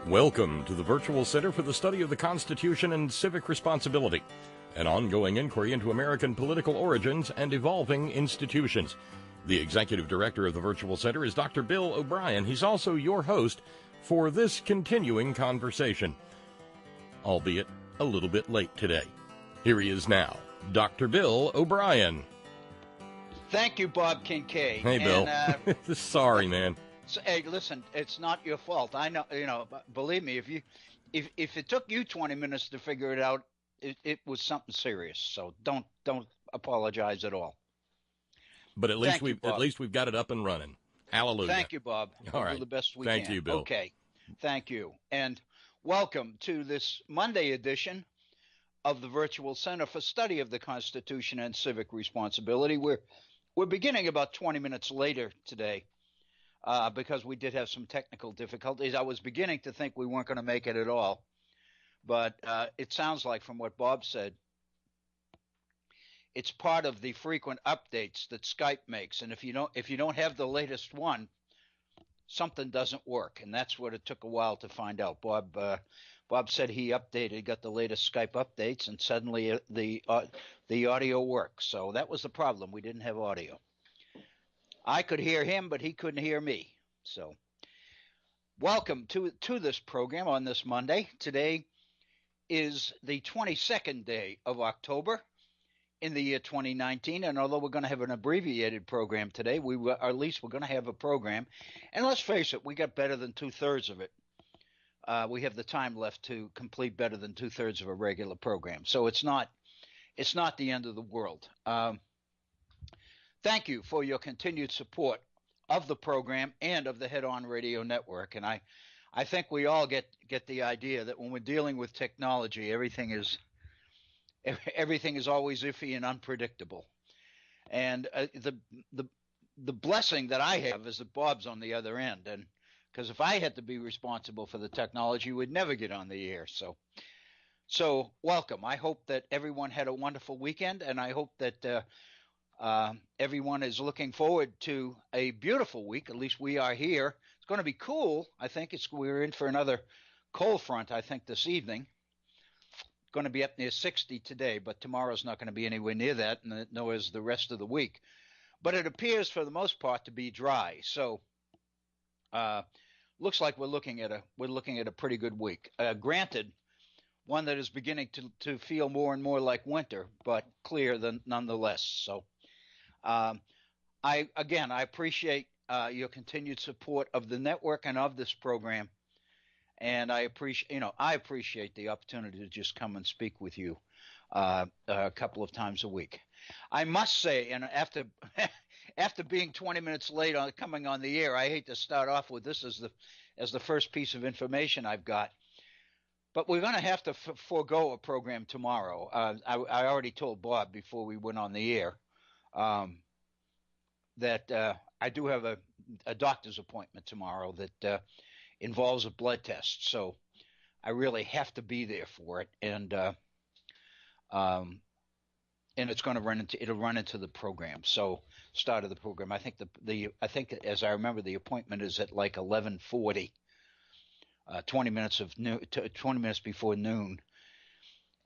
Welcome to the Virtual Center for the Study of the Constitution and Civic Responsibility, an ongoing inquiry into American political origins and evolving institutions. The Executive Director of the Virtual Center is Dr. Bill Obrien. He's also your host for this continuing conversation, albeit a little bit late today. Here he is now, Dr. Bill Obrien. Thank you, Bob Kincaid. Hey, Bill. Sorry, man. Hey, listen, it's not your fault. I know, believe me, if it took you 20 minutes to figure it out, it was something serious. So don't apologize at all. But at least we've got it up and running. Hallelujah. Thank you, Bob. All right. We'll do the best we can. Thank you, Bill. Okay. Thank you. And welcome to this Monday edition of the Virtual Center for Study of the Constitution and Civic Responsibility. We're beginning about 20 minutes later today because we did have some technical difficulties. I was beginning to think we weren't going to make it at all, but it sounds like from what Bob said, it's part of the frequent updates that Skype makes, and if you don't have the latest one, something doesn't work, and that's what it took a while to find out. Bob said he got the latest Skype updates, and suddenly the audio works. So that was the problem. We didn't have audio. I could hear him, but he couldn't hear me. So welcome to this program on this Monday. Today is the 22nd day of October in the year 2019, and although we're going to have an abbreviated program today, at least we're going to have a program. And let's face it, we got better than two-thirds of it. We have the time left to complete better than two-thirds of a regular program. So it's not the end of the world. Thank you for your continued support of the program and of the Head On Radio Network. And I think we all get the idea that when we're dealing with technology, everything is always iffy and unpredictable. And the blessing that I have is that Bob's on the other end. And because if I had to be responsible for the technology, we'd never get on the air. So welcome. I hope that everyone had a wonderful weekend, and I hope that everyone is looking forward to a beautiful week. At least we are here. It's going to be cool. I think we're in for another cold front, I think, this evening. Going to be up near 60 today, but tomorrow's not going to be anywhere near that, and nor is the rest of the week. But it appears for the most part to be dry. So looks like we're looking at a pretty good week. Granted, one that is beginning to feel more and more like winter, but clear nonetheless. So I appreciate your continued support of the network and of this program. And I appreciate the opportunity to just come and speak with you a couple of times a week. I must say, and after being 20 minutes late on coming on the air, I hate to start off with this as the first piece of information I've got. But we're going to have to forego a program tomorrow. I already told Bob before we went on the air that I do have a doctor's appointment tomorrow that involves a blood test, so I really have to be there for it, and it's going to run into the program. So start of the program. I think as I remember, the appointment is at like 11:40, 20 minutes before noon,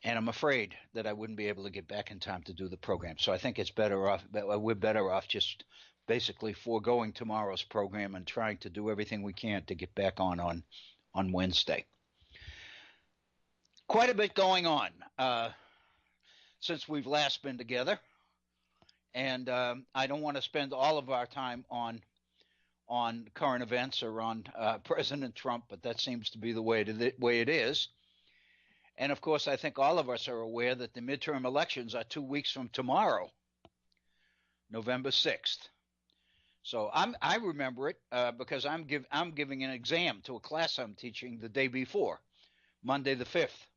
and I'm afraid that I wouldn't be able to get back in time to do the program. So I think we're better off just basically foregoing tomorrow's program and trying to do everything we can to get back on Wednesday. Quite a bit going on since we've last been together, and I don't want to spend all of our time on current events or on President Trump, but that seems to be the way it is. And of course, I think all of us are aware that the midterm elections are 2 weeks from tomorrow, November 6th. So I remember it because I'm giving an exam to a class I'm teaching the day before, Monday the 5th.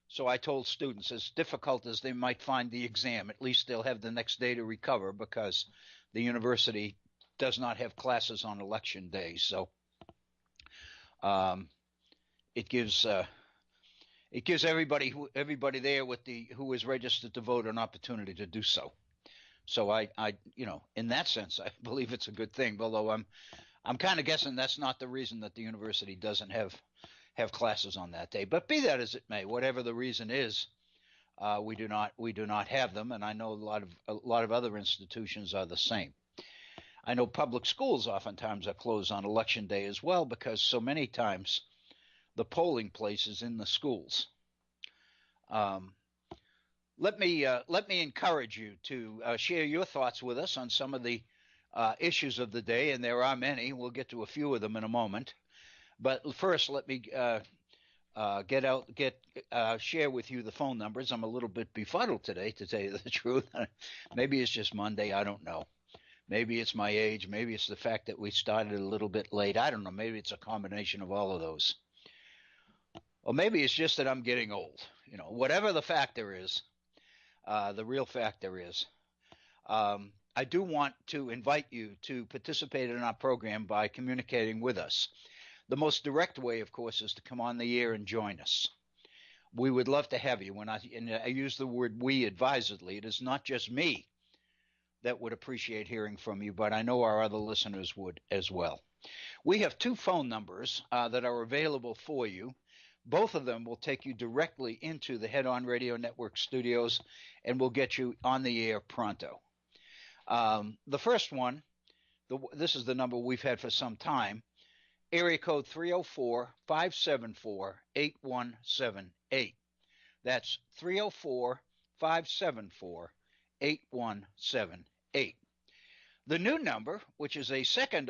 So I told students, as difficult as they might find the exam, at least they'll have the next day to recover because the university does not have classes on election day. So it gives everybody there who is registered to vote an opportunity to do so. So I in that sense, I believe it's a good thing. Although I'm kind of guessing that's not the reason that the university doesn't have classes on that day. But be that as it may, whatever the reason is, we do not have them, and I know a lot of other institutions are the same. I know public schools oftentimes are closed on election day as well, because so many times the polling place is in the schools. Let me encourage you to share your thoughts with us on some of the issues of the day, and there are many. We'll get to a few of them in a moment. But first, let me share with you the phone numbers. I'm a little bit befuddled today, to tell you the truth. Maybe it's just Monday. I don't know. Maybe it's my age. Maybe it's the fact that we started a little bit late. I don't know. Maybe it's a combination of all of those. Or maybe it's just that I'm getting old. You know, whatever the factor is, the real factor is, I do want to invite you to participate in our program by communicating with us. The most direct way, of course, is to come on the air and join us. We would love to have you. And I use the word we advisedly. It is not just me that would appreciate hearing from you, but I know our other listeners would as well. We have two phone numbers that are available for you. Both of them will take you directly into the Head On Radio Network studios and will get you on the air pronto. The first one, this is the number we've had for some time, area code 304-574-8178. That's 304-574-8178. The new number, which is a second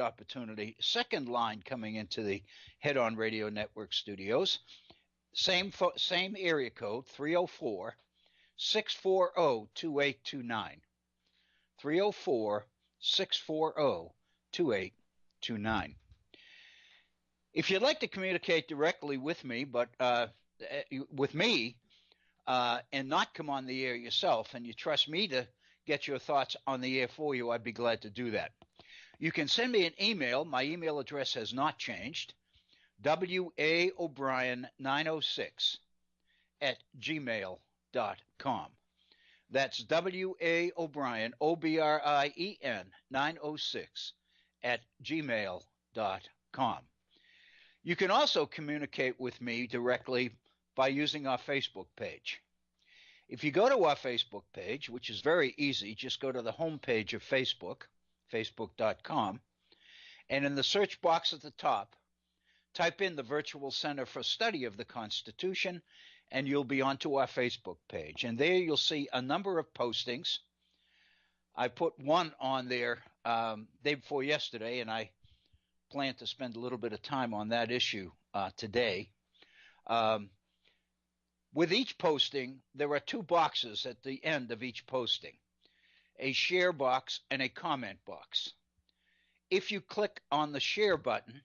line coming into the Head On Radio Network studios, same area code, 304-640-2829. 304-640-2829. If you'd like to communicate directly with me, and not come on the air yourself, and you trust me to get your thoughts on the air for you, I'd be glad to do that. You can send me an email. My email address has not changed. waobrien906 @gmail.com. That's waobrien, OBRIEN 906 @gmail.com. You can also communicate with me directly by using our Facebook page. If you go to our Facebook page, which is very easy, just go to the home page of Facebook, facebook.com, and in the search box at the top, type in the Virtual Center for Study of the Constitution, and you'll be onto our Facebook page. And there you'll see a number of postings. I put one on there day before yesterday, and I plan to spend a little bit of time on that issue today. With each posting, there are two boxes at the end of each posting, a share box and a comment box. If you click on the share button,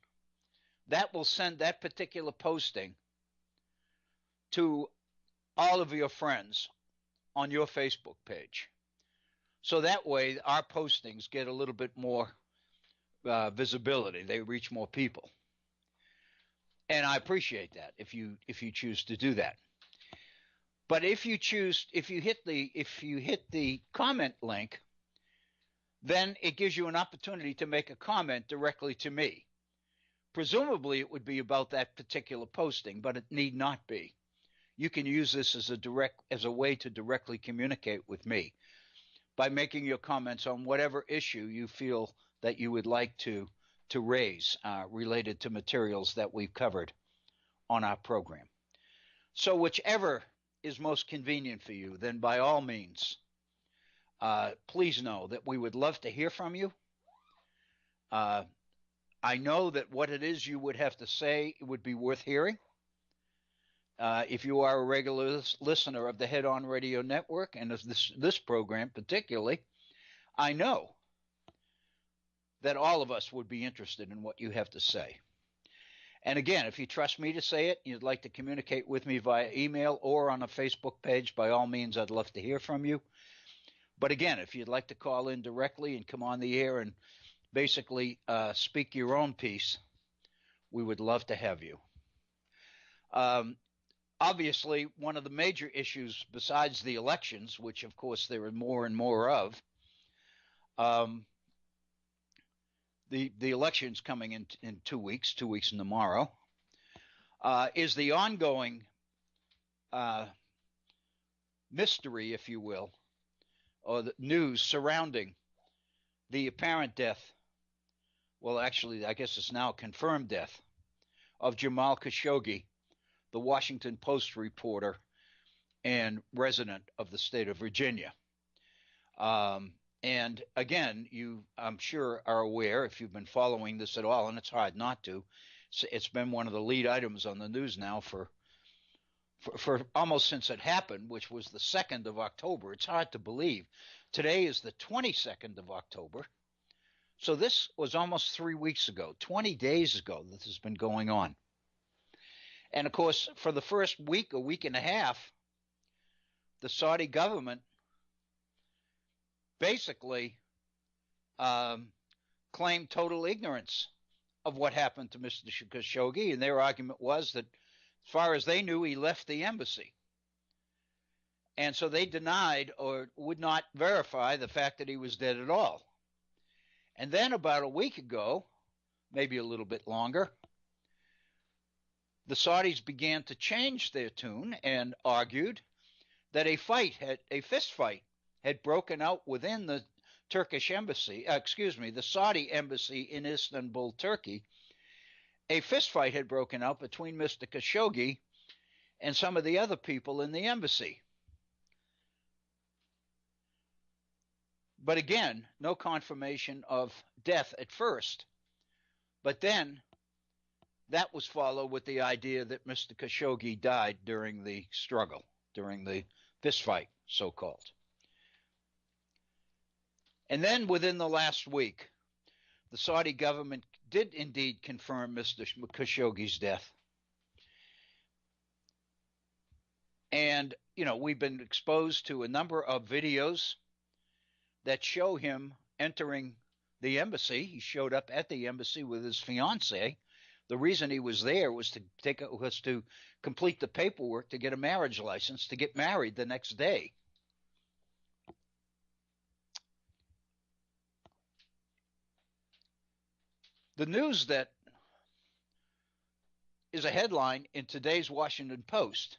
that will send that particular posting to all of your friends on your Facebook page. So that way our postings get a little bit more visibility. They reach more people. And I appreciate that if you choose to do that. But if you hit the comment link, then it gives you an opportunity to make a comment directly to me. Presumably it would be about that particular posting, but it need not be. You can use this as a way to directly communicate with me by making your comments on whatever issue you feel that you would like to raise related to materials that we've covered on our program. So whichever is most convenient for you, then by all means, please know that we would love to hear from you. I know that what it is you would have to say would be worth hearing. If you are a regular listener of the Head On Radio Network and of this program particularly, I know that all of us would be interested in what you have to say. And again, if you trust me to say it, you'd like to communicate with me via email or on a Facebook page, by all means, I'd love to hear from you. But again, if you'd like to call in directly and come on the air and basically speak your own piece, we would love to have you. Obviously, one of the major issues besides the elections, which of course there are more and more of, the election's coming in 2 weeks, 2 weeks from tomorrow, is the ongoing mystery, if you will, or the news surrounding the apparent death, well, actually, I guess it's now confirmed death, of Jamal Khashoggi, the Washington Post reporter and resident of the state of Virginia. And again, you, I'm sure, are aware, if you've been following this at all, and it's hard not to, it's been one of the lead items on the news now for almost since it happened, which was the 2nd of October. It's hard to believe. Today is the 22nd of October. So this was almost 3 weeks ago, 20 days ago, that this has been going on. And of course, for the first week, a week and a half, the Saudi government basically claimed total ignorance of what happened to Mr. Khashoggi, and their argument was that as far as they knew, he left the embassy. And so they denied or would not verify the fact that he was dead at all. And then about a week ago, maybe a little bit longer, the Saudis began to change their tune and argued that a fist fight had broken out within the Turkish embassy, the Saudi embassy in Istanbul, Turkey. A fist fight had broken out between Mr. Khashoggi and some of the other people in the embassy. But again, no confirmation of death at first. But then that was followed with the idea that Mr. Khashoggi died during the struggle, during the fist fight, so-called. And then within the last week, the Saudi government did indeed confirm Mr. Khashoggi's death. And, you know, we've been exposed to a number of videos that show him entering the embassy. He showed up at the embassy with his fiancée. The reason he was there was to complete the paperwork to get a marriage license to get married the next day. The news that is a headline in today's Washington Post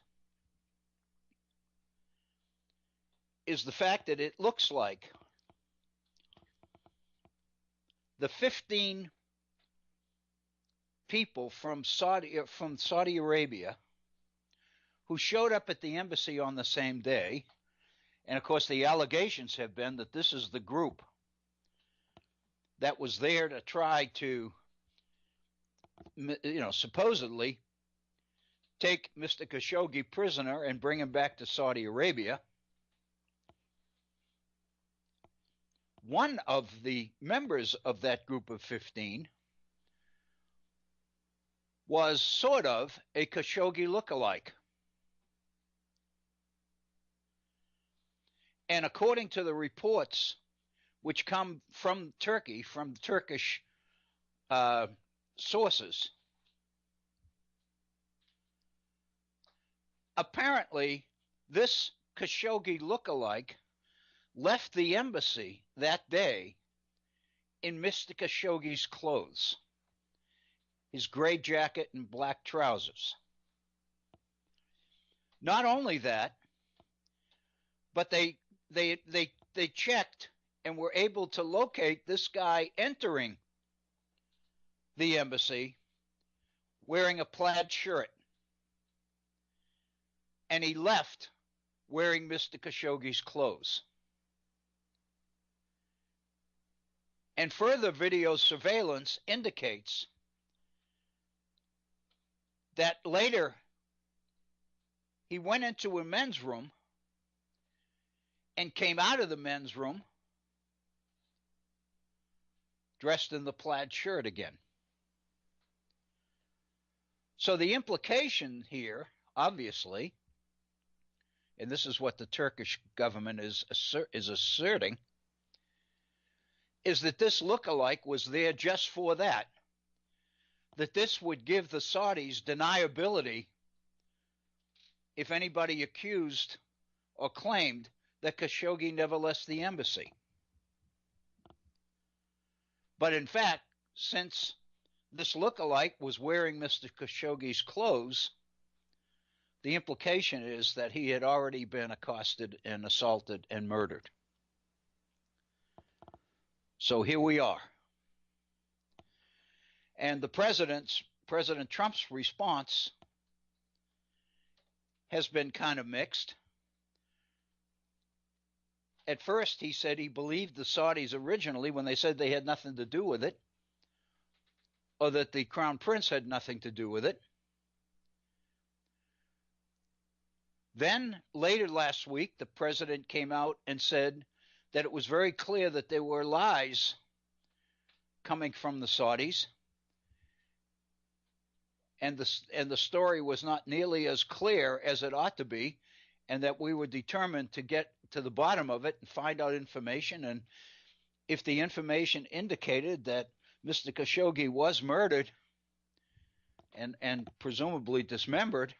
is the fact that it looks like the 15 people from Saudi Arabia who showed up at the embassy on the same day, and of course the allegations have been that this is the group that was there to try to, you know, supposedly take Mr. Khashoggi prisoner and bring him back to Saudi Arabia. One of the members of that group of 15 was sort of a Khashoggi lookalike. And according to the reports which come from Turkey, from Turkish sources, apparently this Khashoggi lookalike left the embassy that day in Mr. Khashoggi's clothes, his gray jacket and black trousers. Not only that, but they checked and were able to locate this guy entering the embassy wearing a plaid shirt. And he left wearing Mr. Khashoggi's clothes. And further video surveillance indicates that later he went into a men's room and came out of the men's room dressed in the plaid shirt again. So the implication here, obviously, and this is what the Turkish government is asserting, is that this lookalike was there just for that this would give the Saudis deniability if anybody accused or claimed that Khashoggi never left the embassy. But in fact, since this lookalike was wearing Mr. Khashoggi's clothes, the implication is that he had already been accosted and assaulted and murdered. So here we are. And President Trump's response has been kind of mixed. At first, he said he believed the Saudis originally when they said they had nothing to do with it, or that the Crown Prince had nothing to do with it. Then, later last week, the president came out and said that it was very clear that there were lies coming from the Saudis, and the story was not nearly as clear as it ought to be, and that we were determined to get to the bottom of it and find out information. And if the information indicated that Mr. Khashoggi was murdered and presumably dismembered,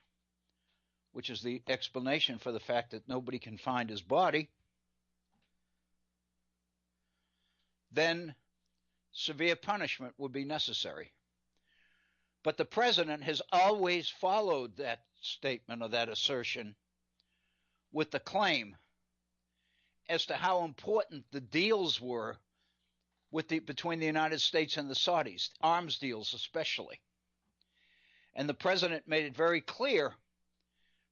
which is the explanation for the fact that nobody can find his body, then severe punishment would be necessary. But the president has always followed that statement or that assertion with the claim as to how important the deals were between the United States and the Saudis, arms deals especially. And the president made it very clear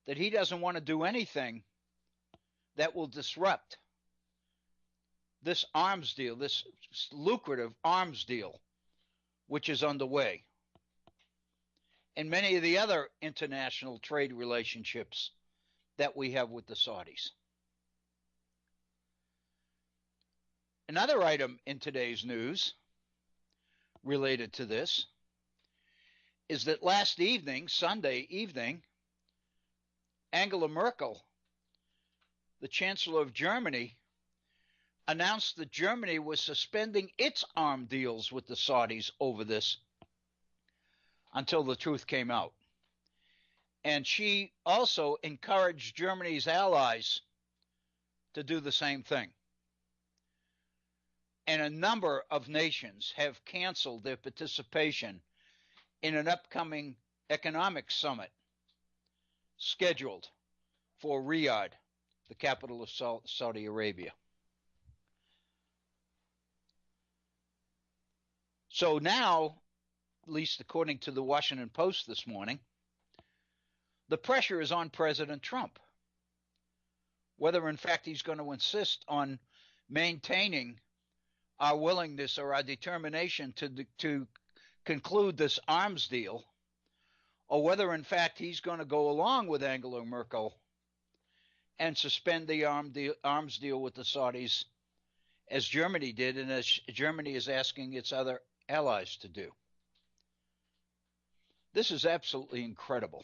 that he doesn't want to do anything that will disrupt this arms deal, this lucrative arms deal, which is underway, and many of the other international trade relationships that we have with the Saudis. Another item in today's news related to this is that last evening, Sunday evening, Angela Merkel, the Chancellor of Germany, announced that Germany was suspending its arms deals with the Saudis over this until the truth came out. And she also encouraged Germany's allies to do the same thing. And a number of nations have canceled their participation in an upcoming economic summit scheduled for Riyadh, the capital of Saudi Arabia. So now, at least according to the Washington Post this morning, the pressure is on President Trump, whether in fact he's going to insist on maintaining our willingness or our determination to conclude this arms deal, or whether in fact he's going to go along with Angela Merkel and suspend the arms deal with the Saudis, as Germany did and as Germany is asking its other allies to do. This is absolutely incredible.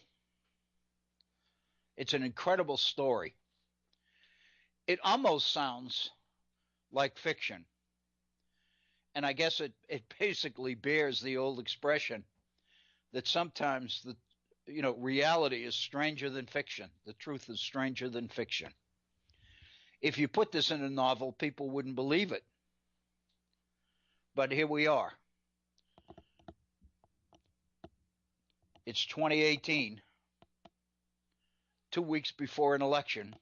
It's an incredible story. It almost sounds like fiction. And I guess it basically bears the old expression that sometimes reality is stranger than fiction. The truth is stranger than fiction. If you put this in a novel, people wouldn't believe it. But here we are. It's 2018, 2 weeks before an election,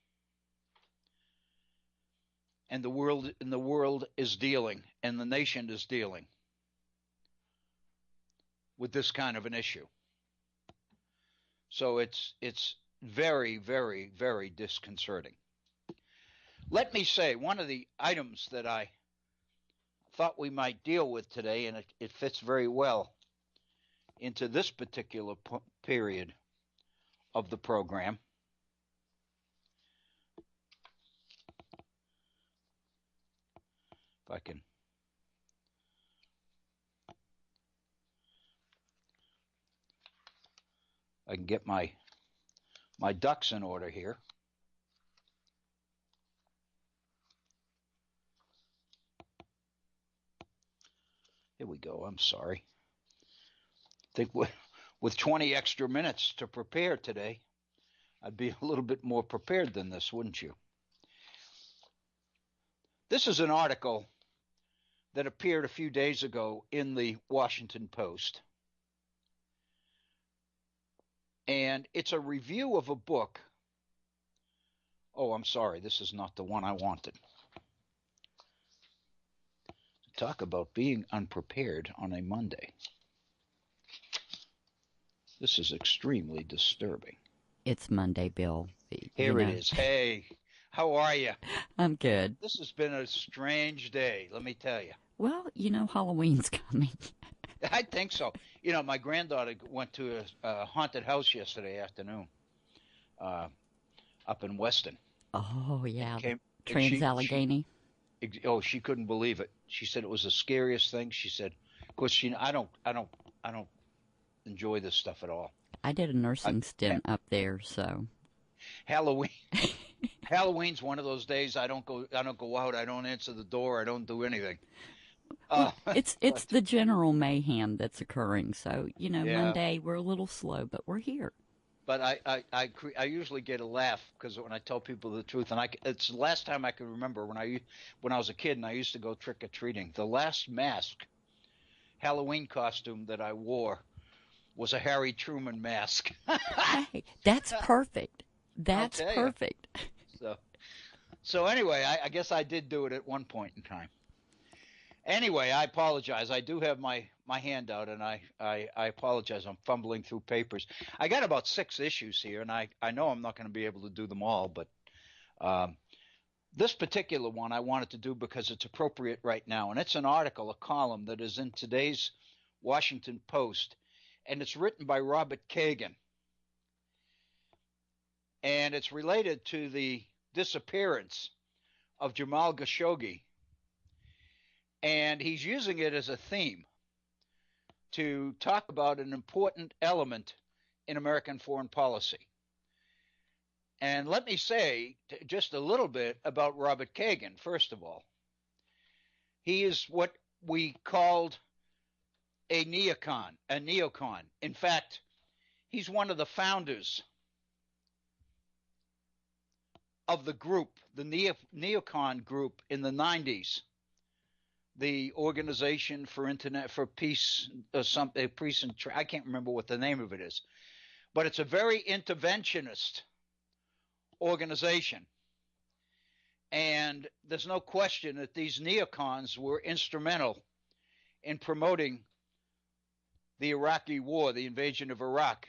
and the world is dealing, and the nation is dealing with this kind of an issue. So it's very, very, very disconcerting. Let me say, one of the items that I thought we might deal with today, and it fits very well into this particular period of the program, if I can get my ducks in order here. Here we go. I'm sorry. I think with 20 extra minutes to prepare today, I'd be a little bit more prepared than this, wouldn't you? This is an article that appeared a few days ago in the Washington Post. And it's a review of a book. Oh, I'm sorry, this is not the one I wanted. Talk about being unprepared on a Monday. This is extremely disturbing. It's Monday, Bill. Here it is. Hey, how are you? I'm good. This has been a strange day, let me tell you. Well, Halloween's coming. I think so. My granddaughter went to a haunted house yesterday afternoon up in Weston. Oh, yeah. Trans-Allegheny. She couldn't believe it. She said it was the scariest thing. She said, of course, I don't enjoy this stuff at all. I did a nursing stint up there, so. Halloween's one of those days I don't go out, I don't answer the door, I don't do anything. Well, it's the general mayhem that's occurring. So, Monday we're a little slow, but we're here. But I usually get a laugh because when I tell people the truth, and it's the last time I can remember when I was a kid and I used to go trick or treating. The last Halloween costume that I wore was a Harry Truman mask. Hey, that's perfect. That's perfect. So anyway, I guess I did do it at one point in time. Anyway, I apologize. I do have my handout, and I apologize. I'm fumbling through papers. I got about 6 issues here, and I know I'm not going to be able to do them all, but this particular one I wanted to do because it's appropriate right now, and it's an article, a column that is in today's Washington Post, and it's written by Robert Kegan, and it's related to the disappearance of Jamal Khashoggi. And he's using it as a theme to talk about an important element in American foreign policy. And let me say just a little bit about Robert Kegan, first of all. He is what we called a neocon. In fact, he's one of the founders of the group, the neocon group in the 90s. The Organization for Peace, Peace and I can't remember what the name of it is, but it's a very interventionist organization. And there's no question that these neocons were instrumental in promoting the Iraqi war, the invasion of Iraq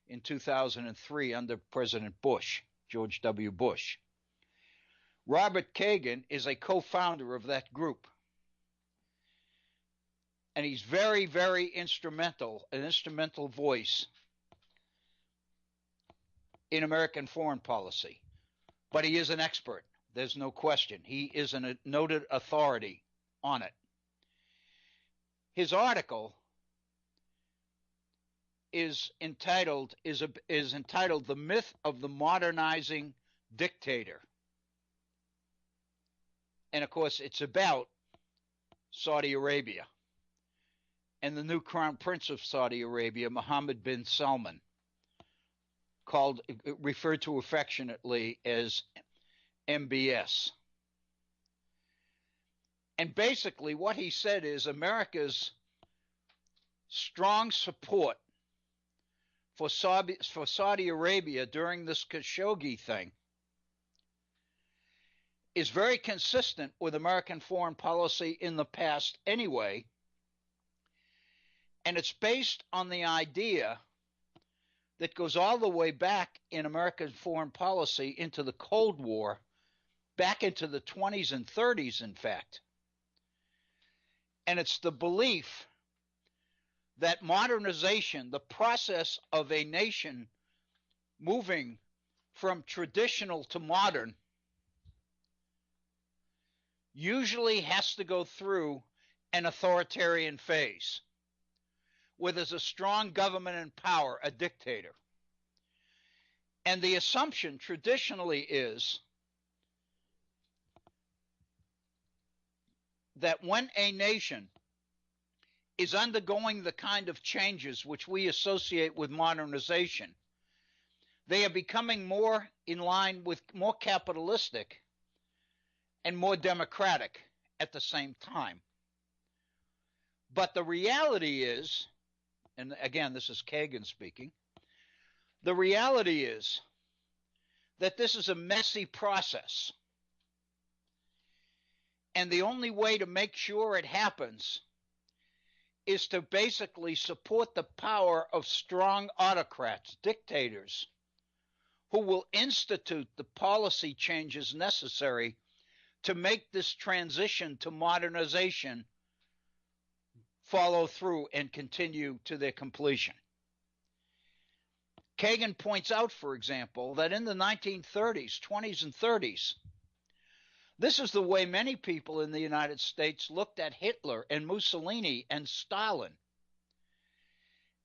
in 2003 under President Bush, George W. Bush. Robert Kegan is a co-founder of that group. And he's very, very instrumental, an instrumental voice in American foreign policy. But he is an expert. There's no question. He is a noted authority on it. His article is entitled "The Myth of the Modernizing Dictator." And of course, it's about Saudi Arabia and the new crown prince of Saudi Arabia, Mohammed bin Salman, referred to affectionately as MBS. And basically what he said is America's strong support for Saudi Arabia during this Khashoggi thing is very consistent with American foreign policy in the past anyway. And it's based on the idea that goes all the way back in American foreign policy into the Cold War, back into the 20s and 30s, in fact. And it's the belief that modernization, the process of a nation moving from traditional to modern, usually has to go through an authoritarian phase, where there's a strong government in power, a dictator. And the assumption traditionally is that when a nation is undergoing the kind of changes which we associate with modernization, they are becoming more in line with more capitalistic and more democratic at the same time. But the reality is, and again, this is Kegan speaking, the reality is that this is a messy process. And the only way to make sure it happens is to basically support the power of strong autocrats, dictators, who will institute the policy changes necessary to make this transition to modernization follow through and continue to their completion. Kegan points out, for example, that in the 1930s, 20s, and 30s, this is the way many people in the United States looked at Hitler and Mussolini and Stalin,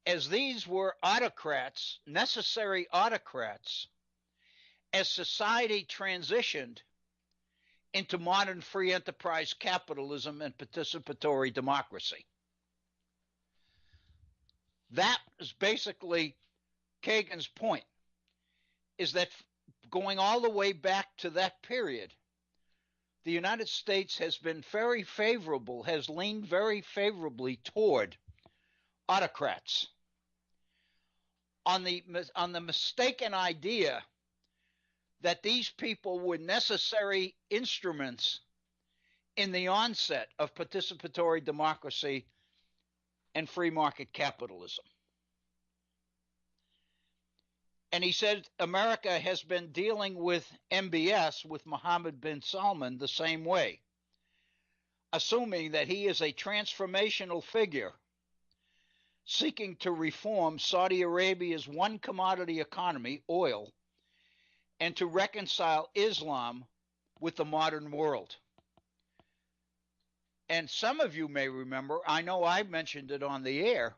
as these were autocrats, necessary autocrats, as society transitioned into modern free enterprise capitalism and participatory democracy. That is basically Kegan's point, is that going all the way back to that period, the United States has been very favorable, has leaned very favorably toward autocrats. On the mistaken idea that these people were necessary instruments in the onset of participatory democracy and free market capitalism. And he said America has been dealing with MBS, with Mohammed bin Salman, the same way, assuming that he is a transformational figure seeking to reform Saudi Arabia's one commodity economy, oil, and to reconcile Islam with the modern world. And some of you may remember, I know I mentioned it on the air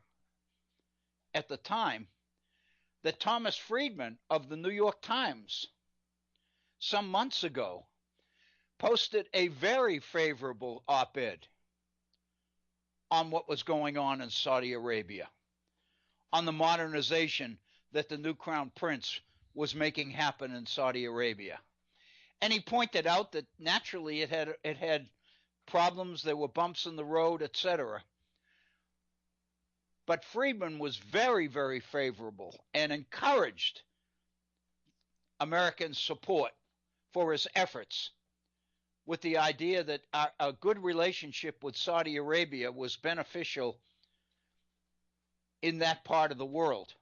at the time, that Thomas Friedman of the New York Times some months ago posted a very favorable op-ed on what was going on in Saudi Arabia, on the modernization that the new crown prince was making happen in Saudi Arabia. And he pointed out that naturally it had problems, there were bumps in the road, etc. But Friedman was very, very favorable and encouraged American support for his efforts, with the idea that a good relationship with Saudi Arabia was beneficial in that part of the world,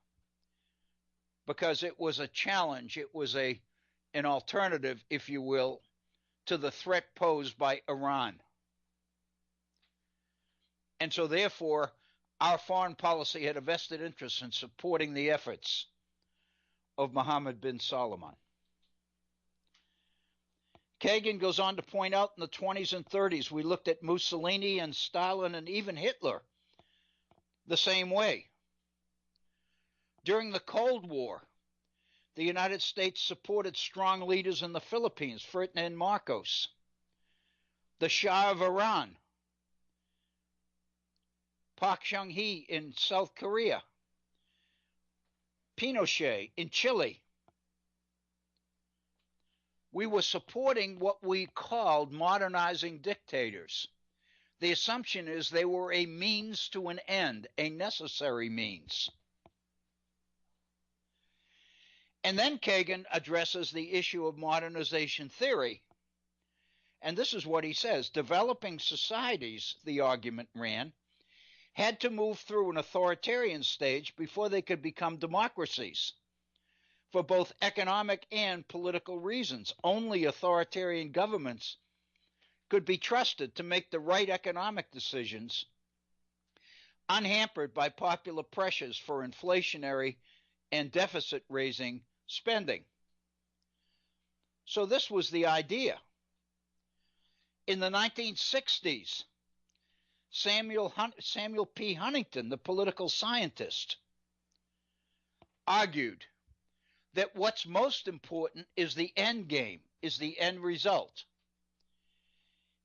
because it was a challenge, it was an alternative, if you will, to the threat posed by Iran. And so therefore, our foreign policy had a vested interest in supporting the efforts of Mohammed bin Salman. Kegan goes on to point out in the 20s and 30s, we looked at Mussolini and Stalin and even Hitler the same way. During the Cold War, the United States supported strong leaders in the Philippines, Ferdinand Marcos, the Shah of Iran, Park Chung-hee in South Korea, Pinochet in Chile. We were supporting what we called modernizing dictators. The assumption is they were a means to an end, a necessary means. And then Kegan addresses the issue of modernization theory. And this is what he says: developing societies, the argument ran, had to move through an authoritarian stage before they could become democracies, for both economic and political reasons. Only authoritarian governments could be trusted to make the right economic decisions, unhampered by popular pressures for inflationary and deficit-raising spending. So this was the idea. In the 1960s, Samuel P. Huntington, the political scientist, argued that what's most important is the end game, is the end result.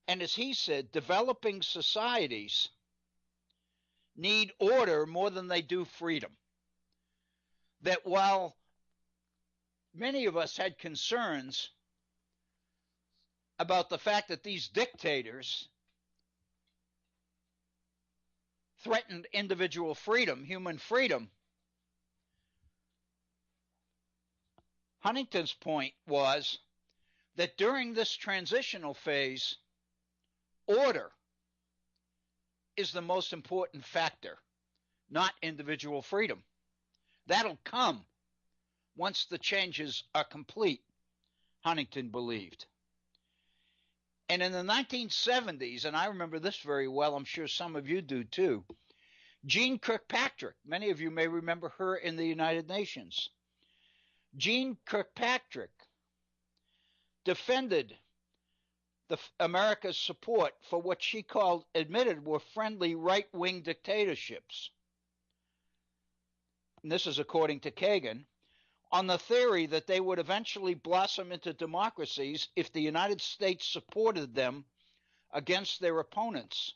And as he said, developing societies need order more than they do freedom. That while many of us had concerns about the fact that these dictators threatened individual freedom, human freedom, Huntington's point was that during this transitional phase, order is the most important factor, not individual freedom. That'll come once the changes are complete, Huntington believed. And in the 1970s, and I remember this very well, I'm sure some of you do too, Jeane Kirkpatrick, many of you may remember her in the United Nations. Jeane Kirkpatrick defended America's support for what she called, admitted, were friendly right-wing dictatorships. And this is according to Kegan, on the theory that they would eventually blossom into democracies if the United States supported them against their opponents,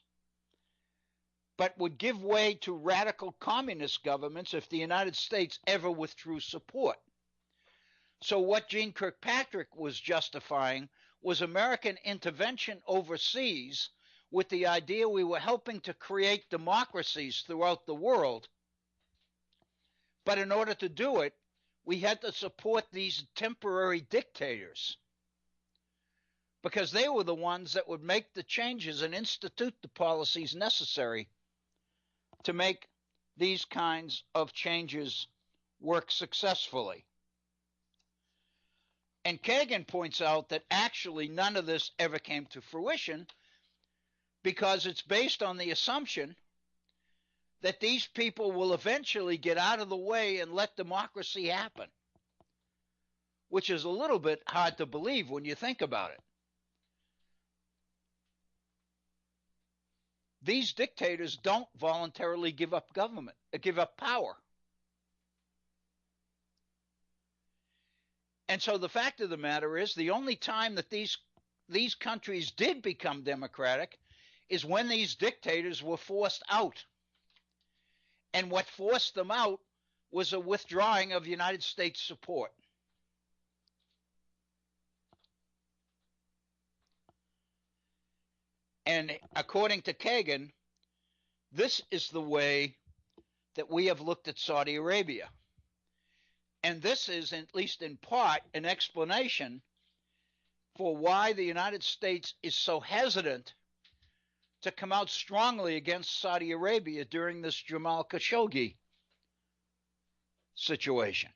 but would give way to radical communist governments if the United States ever withdrew support. So what Jeane Kirkpatrick was justifying was American intervention overseas with the idea we were helping to create democracies throughout the world. But in order to do it, we had to support these temporary dictators because they were the ones that would make the changes and institute the policies necessary to make these kinds of changes work successfully. And Kegan points out that actually none of this ever came to fruition because it's based on the assumption that these people will eventually get out of the way and let democracy happen, which is a little bit hard to believe when you think about it. These dictators don't voluntarily give up government, give up power. And so the fact of the matter is the only time that these countries did become democratic is when these dictators were forced out. And what forced them out was a withdrawing of United States support. And according to Kegan, this is the way that we have looked at Saudi Arabia. And this is, at least in part, an explanation for why the United States is so hesitant to come out strongly against Saudi Arabia during this Jamal Khashoggi situation.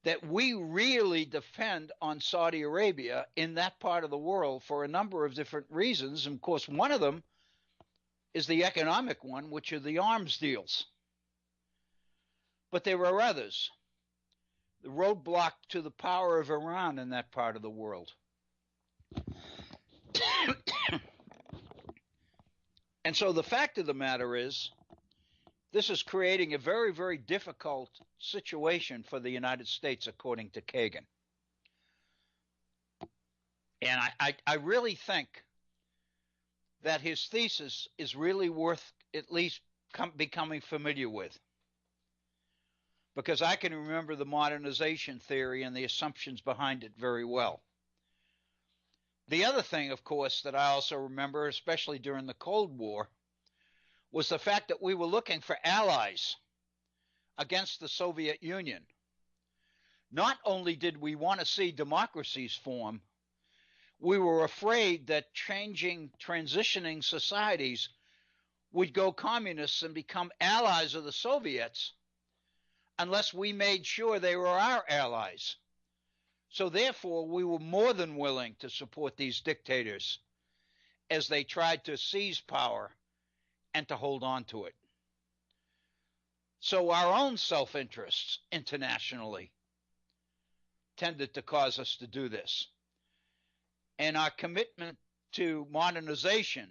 That we really depend on Saudi Arabia in that part of the world for a number of different reasons. And of course, one of them is the economic one, which are the arms deals. But there are others. The roadblock to the power of Iran in that part of the world. And so the fact of the matter is, this is creating a very, very difficult situation for the United States, according to Kegan. And I really think that his thesis is really worth at least becoming familiar with. Because I can remember the modernization theory and the assumptions behind it very well. The other thing, of course, that I also remember, especially during the Cold War, was the fact that we were looking for allies against the Soviet Union. Not only did we want to see democracies form, we were afraid that transitioning societies would go communists and become allies of the Soviets unless we made sure they were our allies. So therefore, we were more than willing to support these dictators as they tried to seize power and to hold on to it. So our own self-interests internationally tended to cause us to do this. And our commitment to modernization,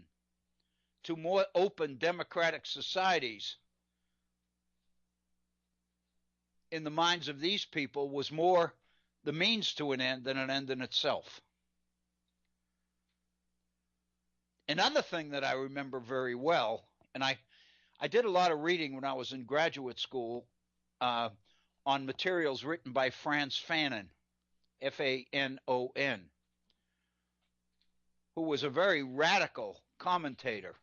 to more open democratic societies, in the minds of these people was more the means to an end than an end in itself. Another thing that I remember very well, and I did a lot of reading when I was in graduate school on materials written by Frantz Fanon, Fanon, who was a very radical commentator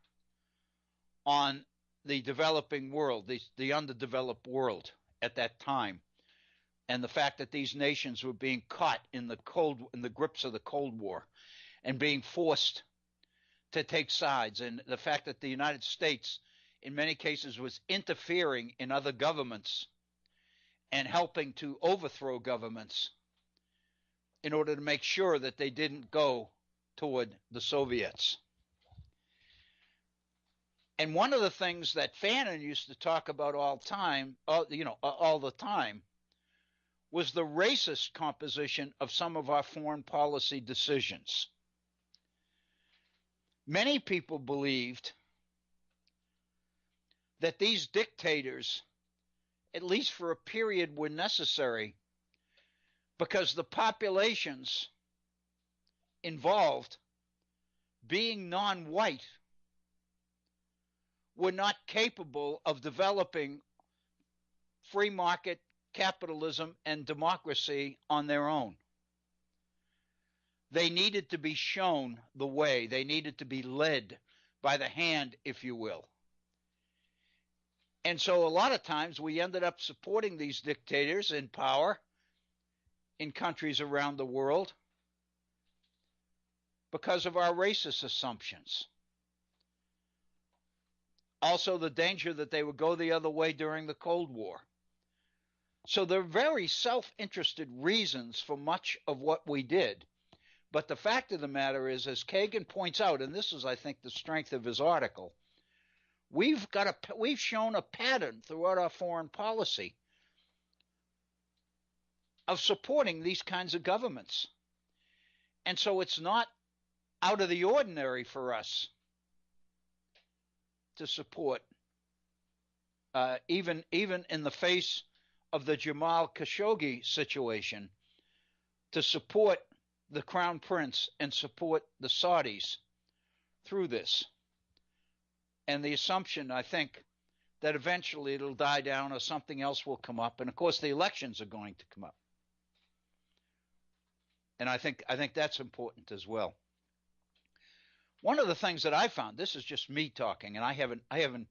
on the developing world, the underdeveloped world at that time, and the fact that these nations were being caught in the grips of the Cold War and being forced to take sides, and the fact that the United States in many cases was interfering in other governments and helping to overthrow governments in order to make sure that they didn't go toward the Soviets. And one of the things that Fanon used to talk about all the time, was the racist composition of some of our foreign policy decisions. Many people believed that these dictators, at least for a period, were necessary because the populations involved, being non-white, were not capable of developing free market capitalism and democracy on their own. They needed to be shown the way. They needed to be led by the hand, if you will. And so a lot of times we ended up supporting these dictators in power in countries around the world because of our racist assumptions. Also, the danger that they would go the other way during the Cold War. So there are very self-interested reasons for much of what we did. But the fact of the matter is, as Kegan points out, and this is, I think, the strength of his article, we've shown a pattern throughout our foreign policy of supporting these kinds of governments. And so it's not out of the ordinary for us to support, even in the face of the Jamal Khashoggi situation, to support the Crown Prince and support the Saudis through this. And the assumption, I think, that eventually it'll die down or something else will come up. And of course, the elections are going to come up. And I think that's important as well. One of the things that I found, this is just me talking, and I haven't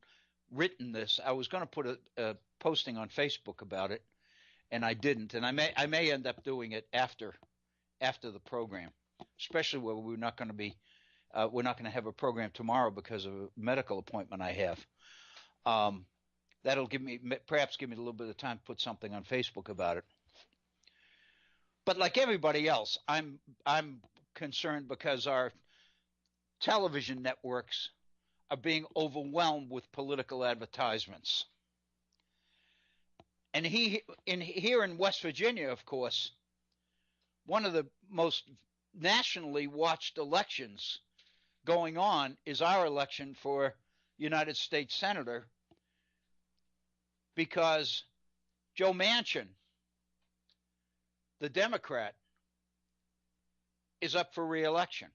written this. I was going to put a posting on Facebook about it, and I didn't. And I may end up doing it after the program, especially where we're not going to have a program tomorrow because of a medical appointment I have. That'll perhaps give me a little bit of time to put something on Facebook about it. But like everybody else, I'm concerned because our television networks are being overwhelmed with political advertisements. And here in West Virginia, of course, one of the most nationally watched elections going on is our election for United States Senator, because Joe Manchin, the Democrat, is up for re-election.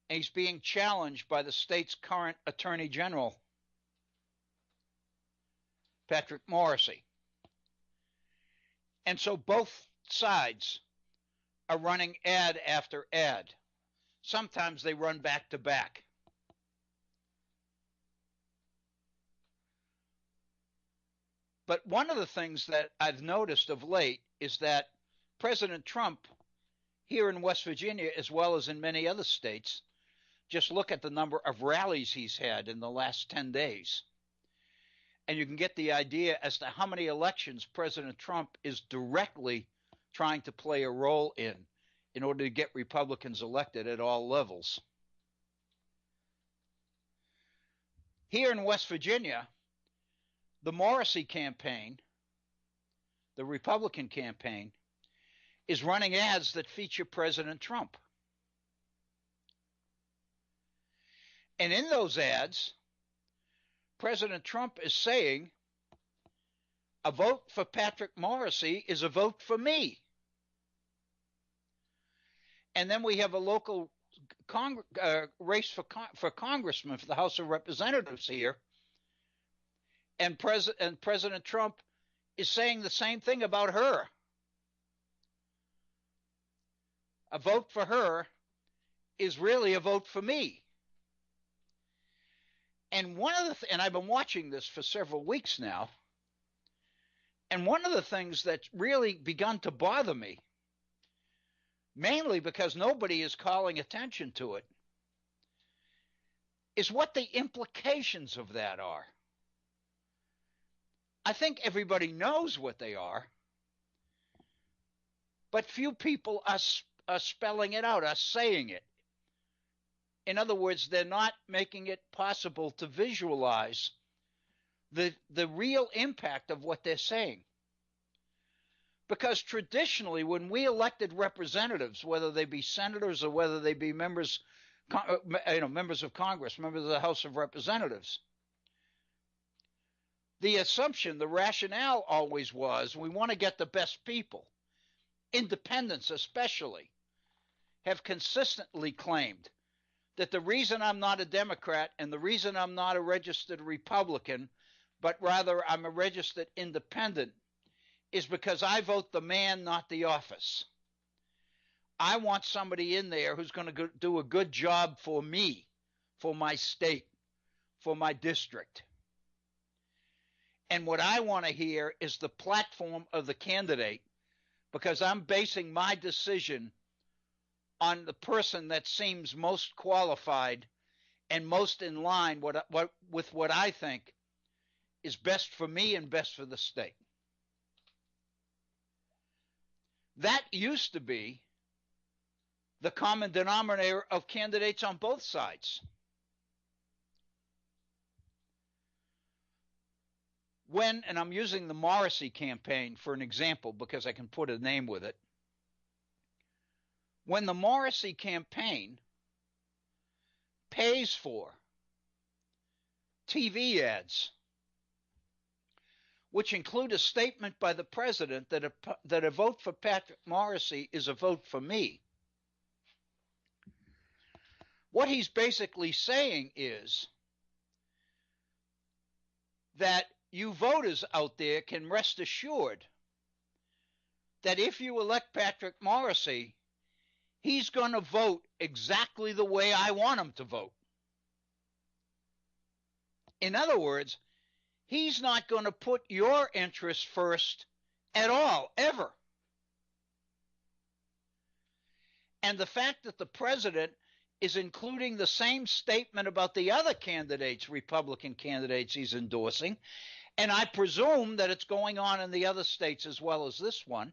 And he's being challenged by the state's current Attorney General, Patrick Morrisey. And so both sides are running ad after ad. Sometimes they run back to back. But one of the things that I've noticed of late is that President Trump, here in West Virginia, as well as in many other states, just look at the number of rallies he's had in the last 10 days. And you can get the idea as to how many elections President Trump is directly trying to play a role in order to get Republicans elected at all levels. Here in West Virginia, the Morrisey campaign, the Republican campaign, is running ads that feature President Trump. And in those ads, President Trump is saying, a vote for Patrick Morrisey is a vote for me. And then we have a local race for congressman for the House of Representatives here. And President Trump is saying the same thing about her. A vote for her is really a vote for me. And and I've been watching this for several weeks now, and one of the things that's really begun to bother me, mainly because nobody is calling attention to it, is what the implications of that are. I think everybody knows what they are, but few people are spelling it out, are saying it. In other words, they're not making it possible to visualize the real impact of what they're saying. Because traditionally, when we elected representatives, whether they be senators or whether they be members of Congress, members of the House of Representatives, the assumption, the rationale always was, we want to get the best people. Independents especially have consistently claimed that the reason I'm not a Democrat and the reason I'm not a registered Republican, but rather I'm a registered independent, is because I vote the man, not the office. I want somebody in there who's going to do a good job for me, for my state, for my district. And what I want to hear is the platform of the candidate, because I'm basing my decision on the person that seems most qualified and most in line with what I think is best for me and best for the state. That used to be the common denominator of candidates on both sides. And I'm using the Morrissey campaign for an example because I can put a name with it. When the Morrissey campaign pays for TV ads, which include a statement by the president that a vote for Patrick Morrissey is a vote for me, what he's basically saying is that you voters out there can rest assured that if you elect Patrick Morrissey, he's going to vote exactly the way I want him to vote. In other words, he's not going to put your interests first at all, ever. And the fact that the president is including the same statement about the other candidates, Republican candidates he's endorsing, and I presume that it's going on in the other states as well as this one,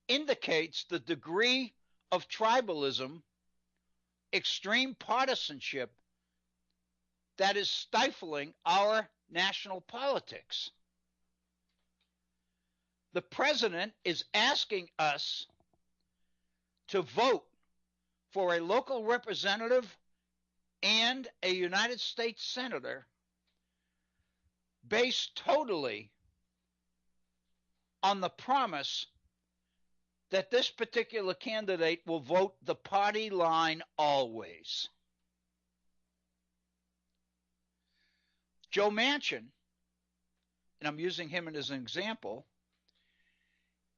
indicates the degree of tribalism, extreme partisanship that is stifling our national politics. The president is asking us to vote for a local representative and a United States senator based totally on the promise that this particular candidate will vote the party line always. Joe Manchin, and I'm using him as an example,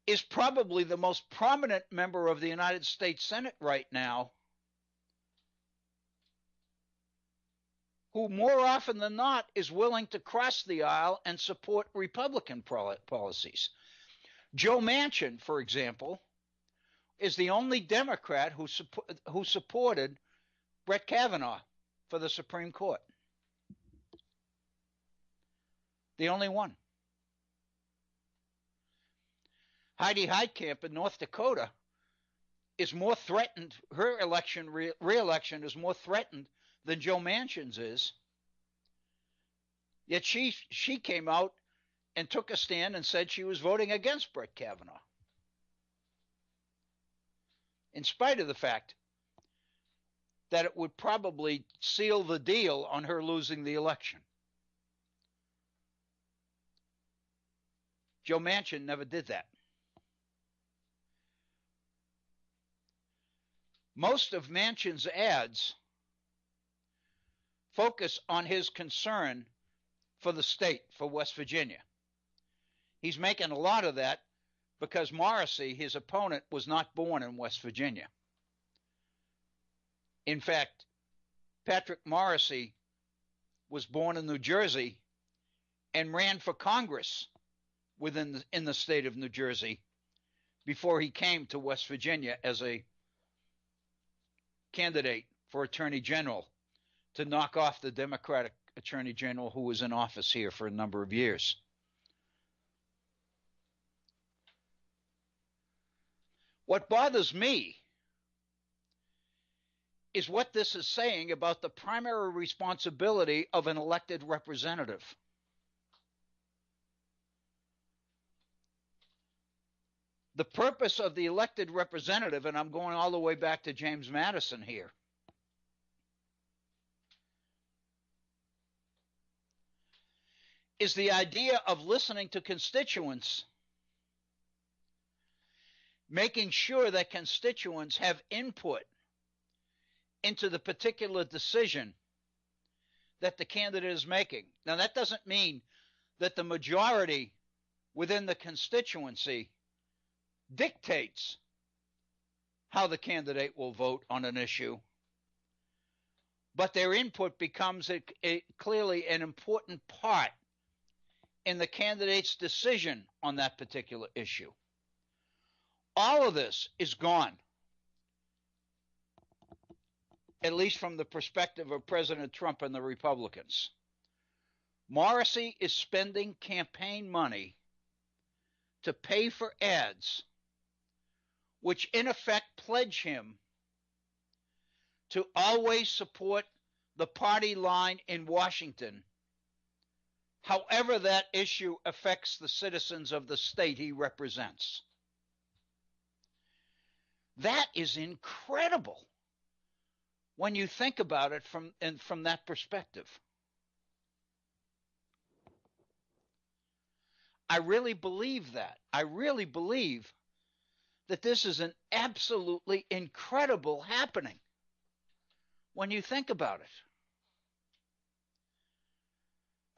is probably the most prominent member of the United States Senate right now, who more often than not is willing to cross the aisle and support Republican policies. Joe Manchin, for example, is the only Democrat who supported Brett Kavanaugh for the Supreme Court. The only one. Heidi Heitkamp in North Dakota is more threatened. Her re-election is more threatened than Joe Manchin's is. Yet she came out and took a stand and said she was voting against Brett Kavanaugh, in spite of the fact that it would probably seal the deal on her losing the election. Joe Manchin never did that. Most of Manchin's ads focus on his concern for the state, for West Virginia. He's making a lot of that because Morrissey, his opponent, was not born in West Virginia. In fact, Patrick Morrissey was born in New Jersey and ran for Congress in the state of New Jersey before he came to West Virginia as a candidate for Attorney General to knock off the Democratic Attorney General who was in office here for a number of years. What bothers me is what this is saying about the primary responsibility of an elected representative. The purpose of the elected representative, and I'm going all the way back to James Madison here, is the idea of listening to constituents, making sure that constituents have input into the particular decision that the candidate is making. Now, that doesn't mean that the majority within the constituency dictates how the candidate will vote on an issue, but their input becomes clearly an important part in the candidate's decision on that particular issue. All of this is gone, at least from the perspective of President Trump and the Republicans. Morrissey is spending campaign money to pay for ads, which in effect pledge him to always support the party line in Washington, however that issue affects the citizens of the state he represents. That is incredible when you think about it from that perspective. I really believe that. I really believe that this is an absolutely incredible happening when you think about it.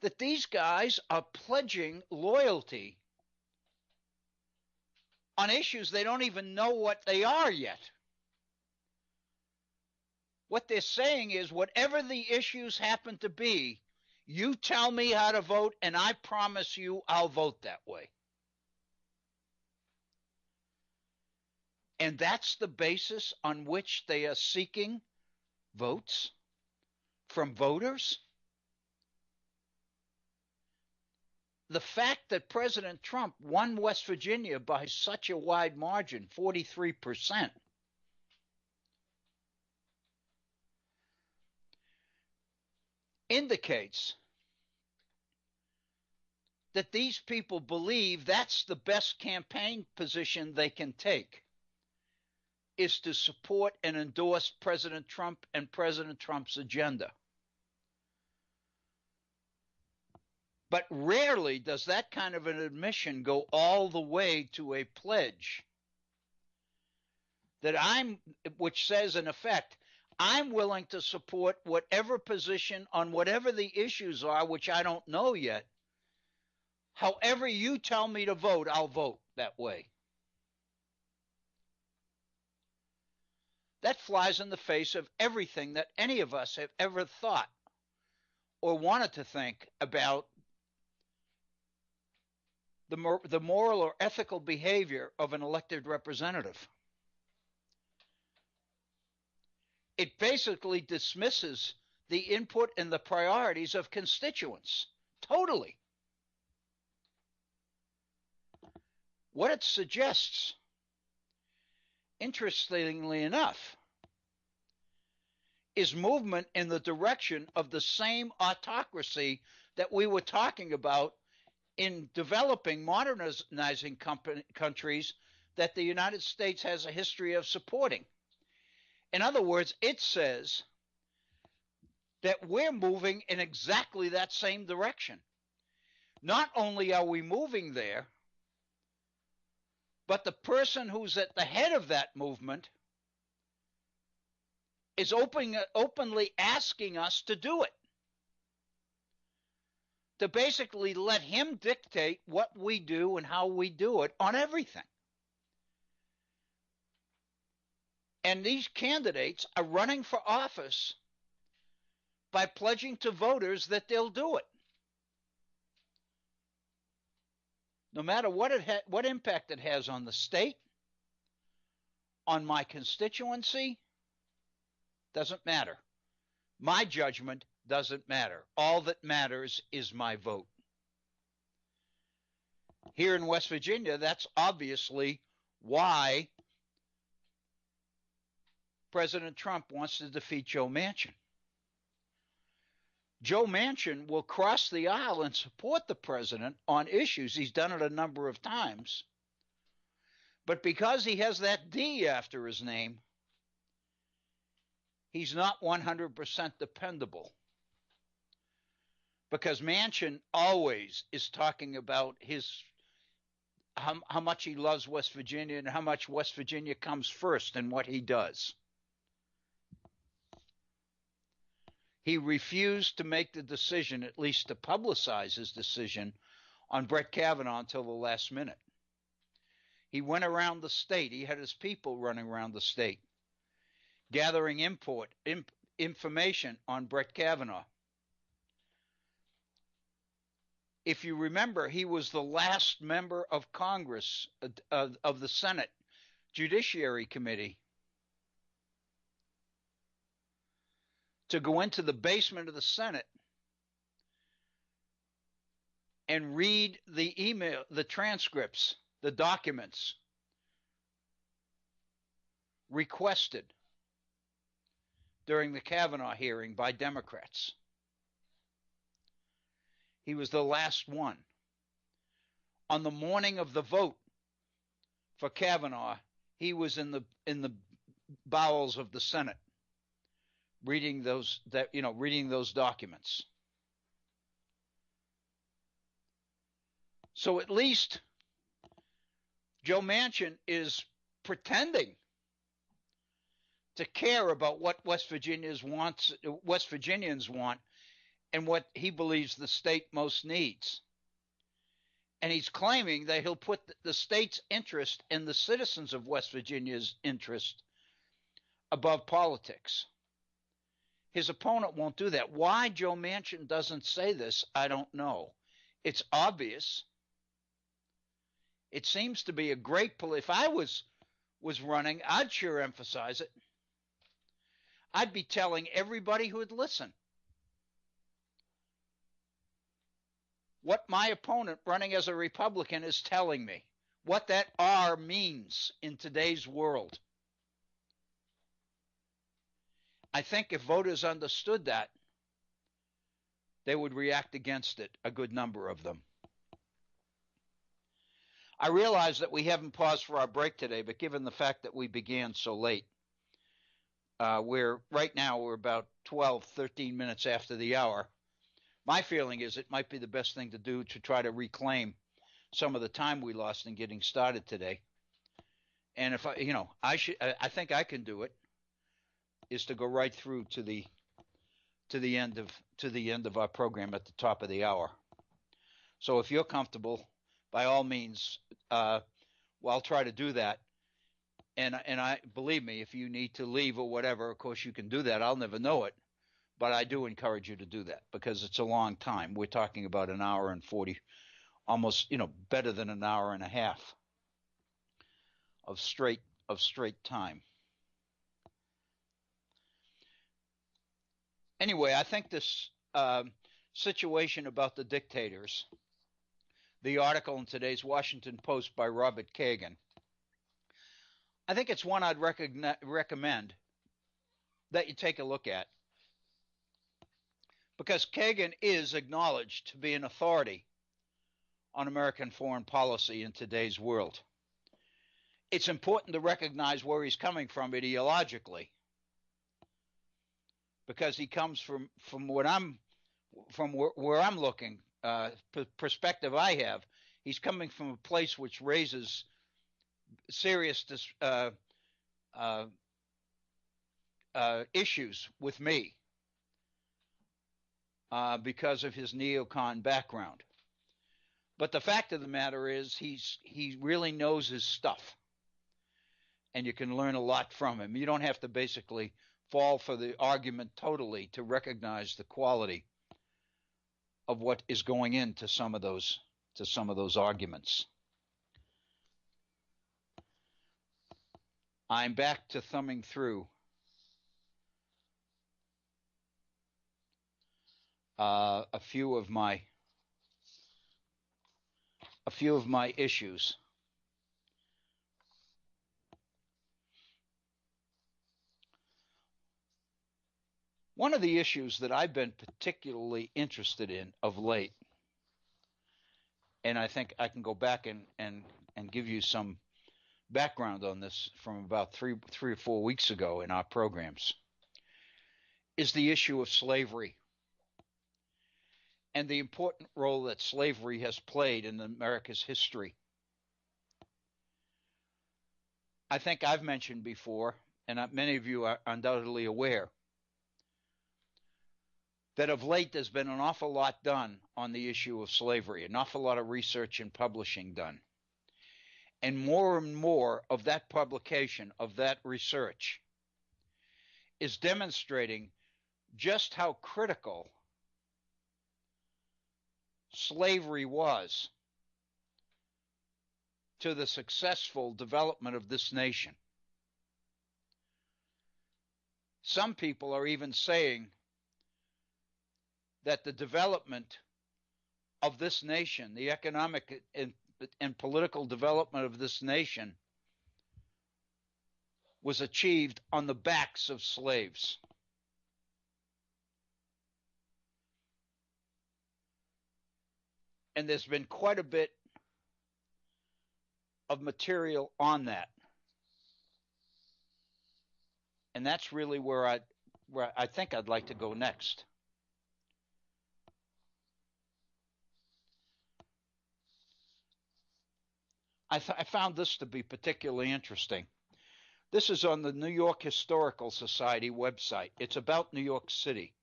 That these guys are pledging loyalty on issues they don't even know what they are yet. What they're saying is, whatever the issues happen to be, you tell me how to vote, and I promise you I'll vote that way. And that's the basis on which they are seeking votes from voters. The fact that President Trump won West Virginia by such a wide margin, 43%, indicates that these people believe that's the best campaign position they can take, is to support and endorse President Trump and President Trump's agenda. But rarely does that kind of an admission go all the way to a pledge which says in effect, I'm willing to support whatever position on whatever the issues are, which I don't know yet. However you tell me to vote, I'll vote that way. That flies in the face of everything that any of us have ever thought or wanted to think about the moral or ethical behavior of an elected representative. It basically dismisses the input and the priorities of constituents totally. What it suggests, interestingly enough, is movement in the direction of the same autocracy that we were talking about in developing, modernizing countries that the United States has a history of supporting. In other words, it says that we're moving in exactly that same direction. Not only are we moving there, but the person who's at the head of that movement is openly asking us to do it. to basically let him dictate what we do and how we do it on everything. And these candidates are running for office by pledging to voters that they'll do it. No matter what impact it has on the state, on my constituency, doesn't matter. My judgment doesn't matter. All that matters is my vote. Here in West Virginia, that's obviously why President Trump wants to defeat Joe Manchin. Joe Manchin will cross the aisle and support the president on issues. He's done it a number of times. But because he has that D after his name, he's not 100% dependable. Because Manchin always is talking about how much he loves West Virginia and how much West Virginia comes first in what he does. He refused to make the decision, at least to publicize his decision, on Brett Kavanaugh until the last minute. He went around the state. He had his people running around the state, gathering information on Brett Kavanaugh. If you remember, he was the last member of Congress, of the Senate Judiciary Committee, to go into the basement of the Senate and read the email, the transcripts, the documents requested during the Kavanaugh hearing by Democrats. He was the last one. On the morning of the vote for Kavanaugh, he was in the bowels of the Senate, reading those documents. So at least Joe Manchin is pretending to care about what West Virginians want, and what he believes the state most needs. And he's claiming that he'll put the state's interest and the citizens of West Virginia's interest above politics. His opponent won't do that. Why Joe Manchin doesn't say this, I don't know. It's obvious. It seems to be a great if I was running, I'd sure emphasize it. I'd be telling everybody who would listen what my opponent running as a Republican is telling me, what that R means in today's world. I think if voters understood that, they would react against it, a good number of them. I realize that we haven't paused for our break today, but given the fact that we began so late, right now we're about 12, 13 minutes after the hour. My feeling is it might be the best thing to do to try to reclaim some of the time we lost in getting started today. And if I think I can do it, is to go right through to the end of our program at the top of the hour. So if you're comfortable, by all means, I'll try to do that. And I believe me, if you need to leave or whatever, of course you can do that. I'll never know it, but I do encourage you to do that because it's a long time. We're talking about an hour and 40, almost better than an hour and a half of straight time. Anyway, I think this situation about the dictators, the article in today's Washington Post by Robert Kegan, I think it's one I'd recommend that you take a look at, because Kegan is acknowledged to be an authority on American foreign policy in today's world. It's important to recognize where he's coming from ideologically, because he comes from where I'm looking, perspective I have. He's coming from a place which raises serious issues with me. because of his neocon background. But the fact of the matter is he really knows his stuff, and you can learn a lot from him. You don't have to basically fall for the argument totally to recognize the quality of what is going into some of those arguments. I'm back to thumbing through a few of my issues. One of the issues that I've been particularly interested in of late, and I think I can go back and give you some background on this from about three or 4 weeks ago in our programs, is the issue of slavery and the important role that slavery has played in America's history. I think I've mentioned before, and many of you are undoubtedly aware, that of late there's been an awful lot done on the issue of slavery, an awful lot of research and publishing done. And more of that publication, of that research, is demonstrating just how critical slavery was to the successful development of this nation. Some people are even saying that the development of this nation, the economic and political development of this nation, was achieved on the backs of slaves. And there's been quite a bit of material on that. And that's really where I think I'd like to go next. I found this to be particularly interesting. This is on the New York Historical Society website. It's about New York City.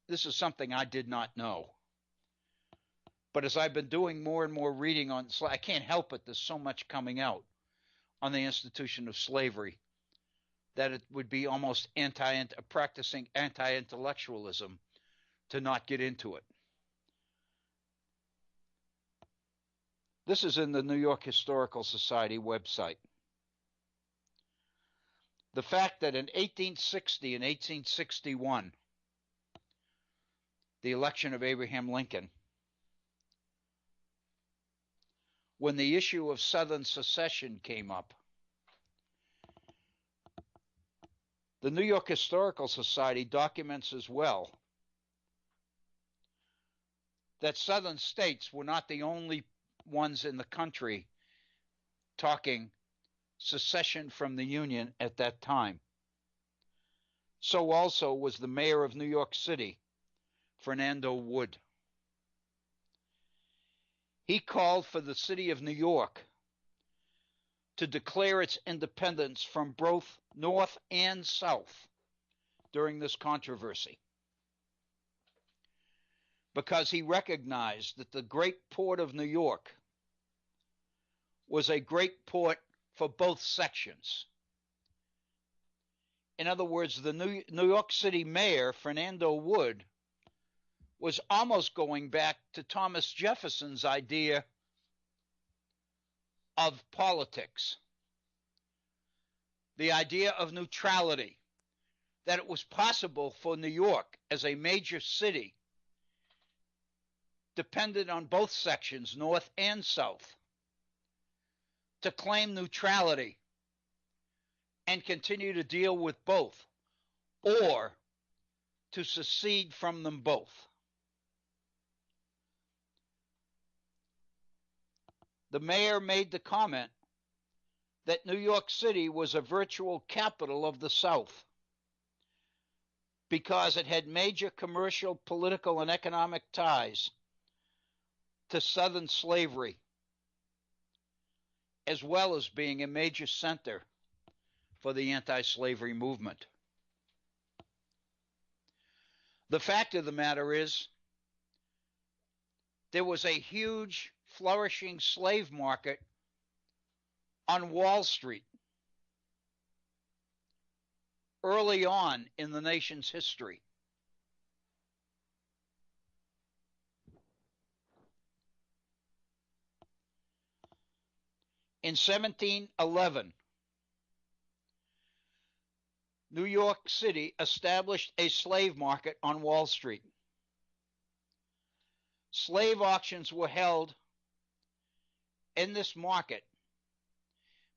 This is something I did not know. But as I've been doing more and more reading on, I can't help it, there's so much coming out on the institution of slavery that it would be almost practicing anti-intellectualism to not get into it. This is in the New York Historical Society website. The fact that in 1860 and 1861, the election of Abraham Lincoln, when the issue of Southern secession came up, the New York Historical Society documents as well that Southern states were not the only ones in the country talking secession from the Union at that time. So also was the mayor of New York City, Fernando Wood. He called for the city of New York to declare its independence from both North and South during this controversy, because he recognized that the great port of New York was a great port for both sections. In other words, the New York City mayor, Fernando Wood, was almost going back to Thomas Jefferson's idea of politics, the idea of neutrality, that it was possible for New York as a major city, dependent on both sections, North and South, to claim neutrality and continue to deal with both, or to secede from them both. The mayor made the comment that New York City was a virtual capital of the South because it had major commercial, political, and economic ties to Southern slavery, as well as being a major center for the anti-slavery movement. The fact of the matter is, there was a huge, flourishing slave market on Wall Street early on in the nation's history. In 1711, New York City established a slave market on Wall Street. Slave auctions were held in this market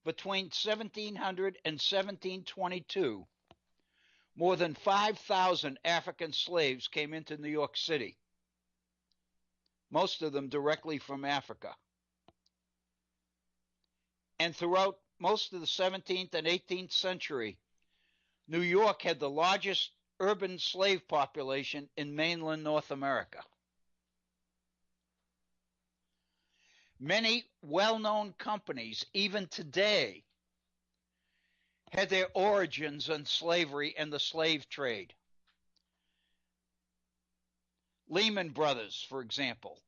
between 1700 and 1722. More than 5,000 African slaves came into New York City, most of them directly from Africa. And throughout most of the 17th and 18th century, New York had the largest urban slave population in mainland North America. Many well-known companies, even today, had their origins in slavery and the slave trade. Lehman Brothers, for example,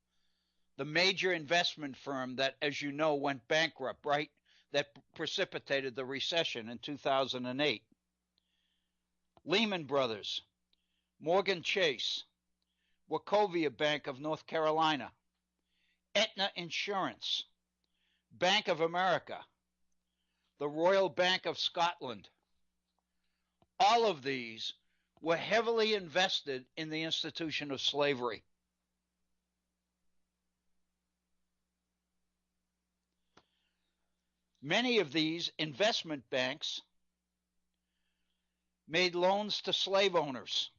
the major investment firm that, as you know, went bankrupt, right? That precipitated the recession in 2008. Lehman Brothers, Morgan Chase, Wachovia Bank of North Carolina, Aetna Insurance, Bank of America, the Royal Bank of Scotland. All of these were heavily invested in the institution of slavery. Many of these investment banks made loans to slave owners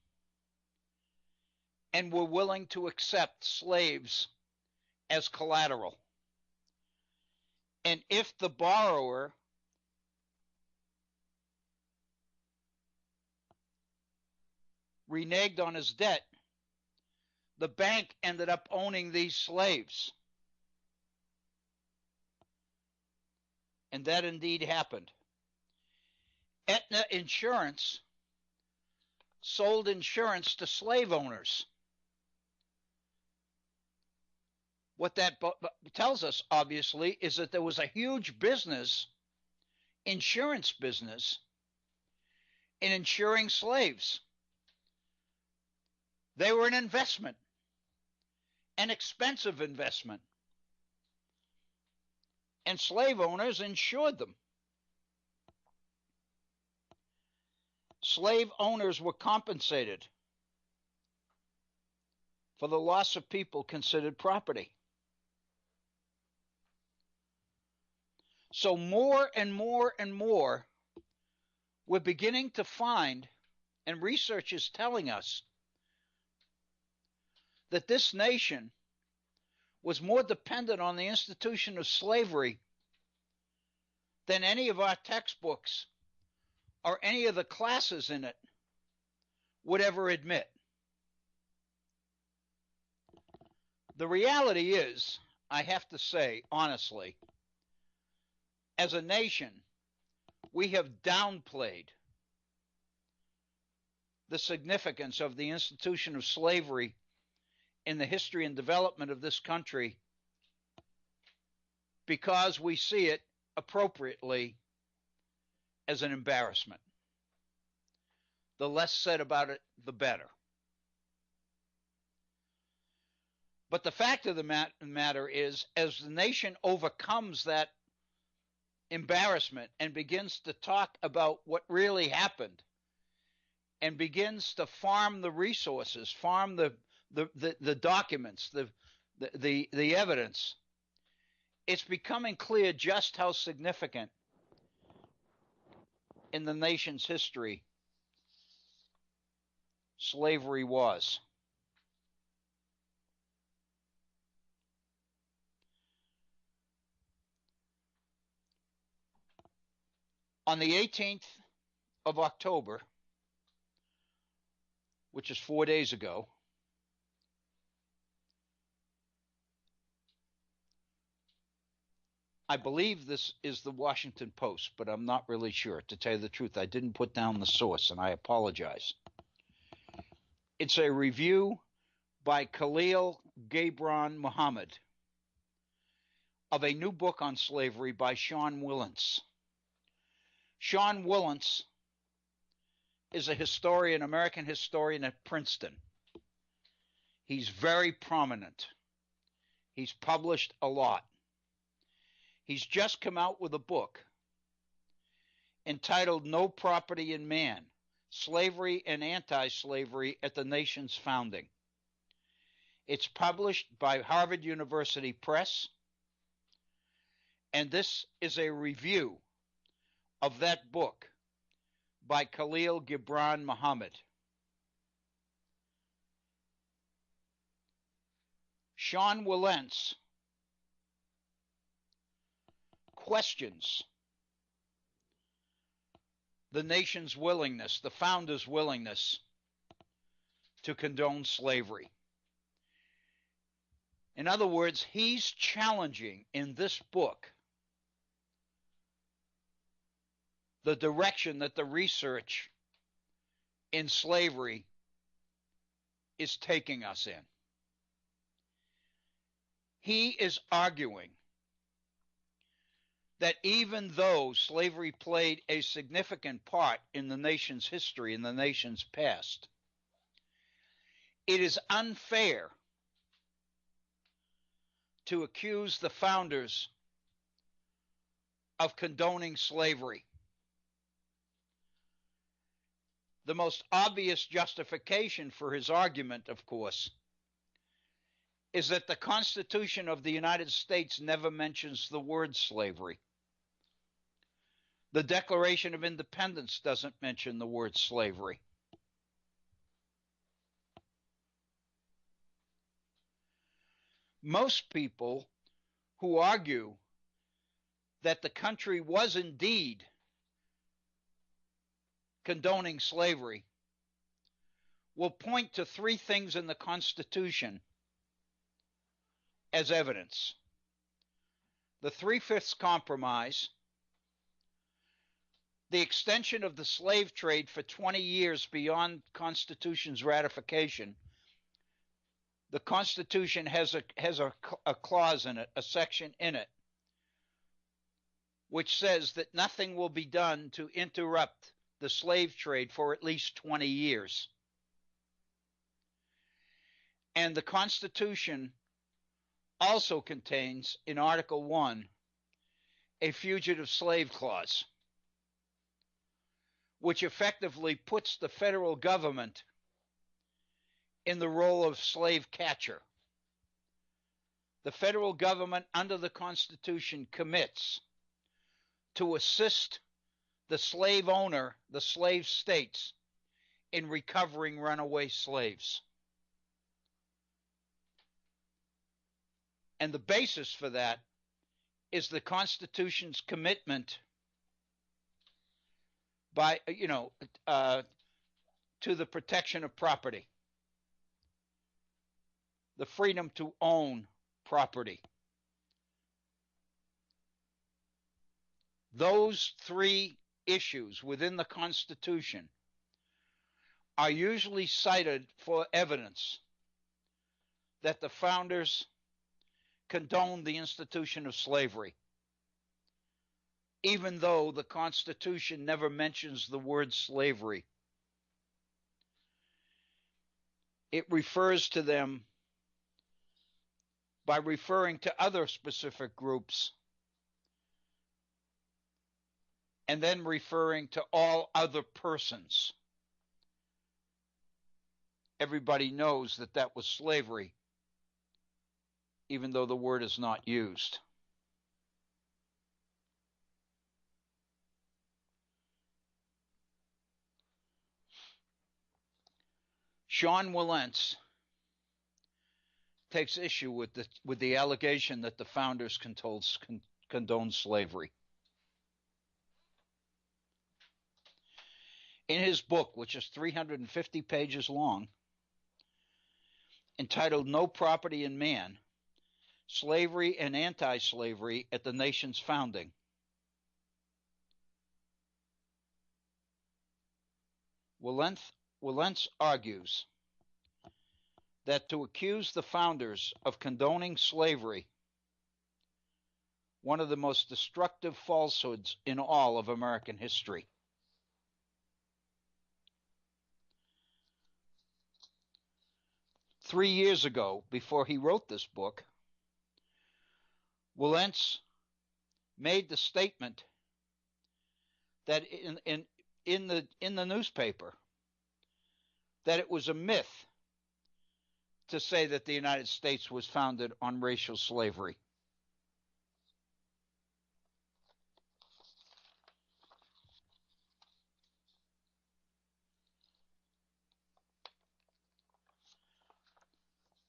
and were willing to accept slaves as collateral. And if the borrower reneged on his debt, the bank ended up owning these slaves. And that indeed happened. Aetna Insurance sold insurance to slave owners. What that tells us, obviously, is that there was a huge business, insurance business, in insuring slaves. They were an investment, an expensive investment, and slave owners insured them. Slave owners were compensated for the loss of people considered property. So more and more and more, we're beginning to find, and research is telling us, that this nation was more dependent on the institution of slavery than any of our textbooks or any of the classes in it would ever admit. The reality is, I have to say, honestly, as a nation, we have downplayed the significance of the institution of slavery in the history and development of this country because we see it appropriately as an embarrassment. The less said about it, the better. But the fact of the matter is, as the nation overcomes that embarrassment and begins to talk about what really happened and begins to farm the resources, farm the documents, the evidence, it's becoming clear just how significant in the nation's history slavery was. On the 18th of October, which is 4 days ago, I believe this is the Washington Post, but I'm not really sure. To tell you the truth, I didn't put down the source, and I apologize. It's a review by Khalil Gibran Muhammad of a new book on slavery by Sean Wilentz. Sean Wilentz is a historian, American historian at Princeton. He's very prominent. He's published a lot. He's just come out with a book entitled No Property in Man, Slavery and Anti-Slavery at the Nation's Founding. It's published by Harvard University Press, and this is a review of that book by Khalil Gibran Muhammad. Sean Wilentz questions the nation's willingness, the founders' willingness to condone slavery. In other words, he's challenging in this book the direction that the research in slavery is taking us in. He is arguing that even though slavery played a significant part in the nation's history, in the nation's past, it is unfair to accuse the founders of condoning slavery. The most obvious justification for his argument, of course, is that the Constitution of the United States never mentions the word slavery. The Declaration of Independence doesn't mention the word slavery. Most people who argue that the country was indeed condoning slavery will point to three things in the Constitution as evidence: the Three-Fifths Compromise, the extension of the slave trade for 20 years beyond Constitution's ratification. The Constitution has a clause in it, a section in it, which says that nothing will be done to interrupt the slave trade for at least 20 years. And the Constitution also contains, in Article 1, a fugitive slave clause, which effectively puts the federal government in the role of slave catcher. The federal government, under the Constitution, commits to assist the slave owner, the slave states, in recovering runaway slaves. And the basis for that is the Constitution's commitment to the protection of property, the freedom to own property. Those three issues within the Constitution are usually cited for evidence that the founders condoned the institution of slavery, even though the Constitution never mentions the word slavery. It refers to them by referring to other specific groups and then referring to all other persons. Everybody knows that that was slavery, even though the word is not used. Sean Wilentz takes issue with the allegation that the founders condoned slavery. In his book, which is 350 pages long, entitled No Property in Man, Slavery and Anti-Slavery at the Nation's Founding, Wilentz argues that to accuse the founders of condoning slavery, one of the most destructive falsehoods in all of American history. Three years ago, before he wrote this book, Wilentz made the statement that in the newspaper that it was a myth to say that the United States was founded on racial slavery.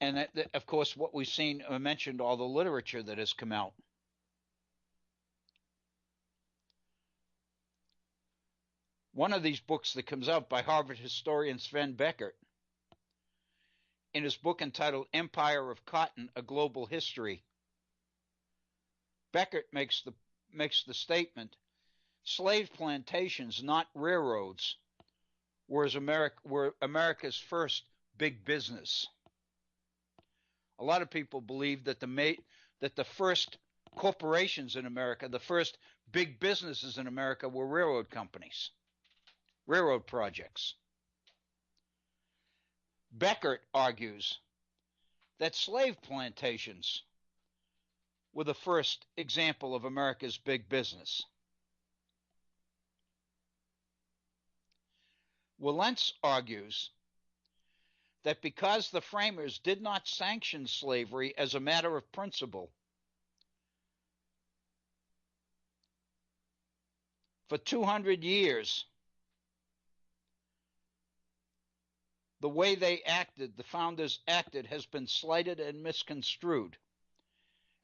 And that, of course, what we've seen mentioned, all the literature that has come out. One of these books that comes out by Harvard historian Sven Beckert, in his book entitled Empire of Cotton, A Global History, Beckert makes the statement, slave plantations, not railroads, were America's first big business. A lot of people believe that the first corporations in America, the first big businesses in America, were railroad companies, railroad projects. Beckert argues that slave plantations were the first example of America's big business. Wilentz argues that because the framers did not sanction slavery as a matter of principle, for 200 years, the way they acted, the founders acted, has been slighted and misconstrued.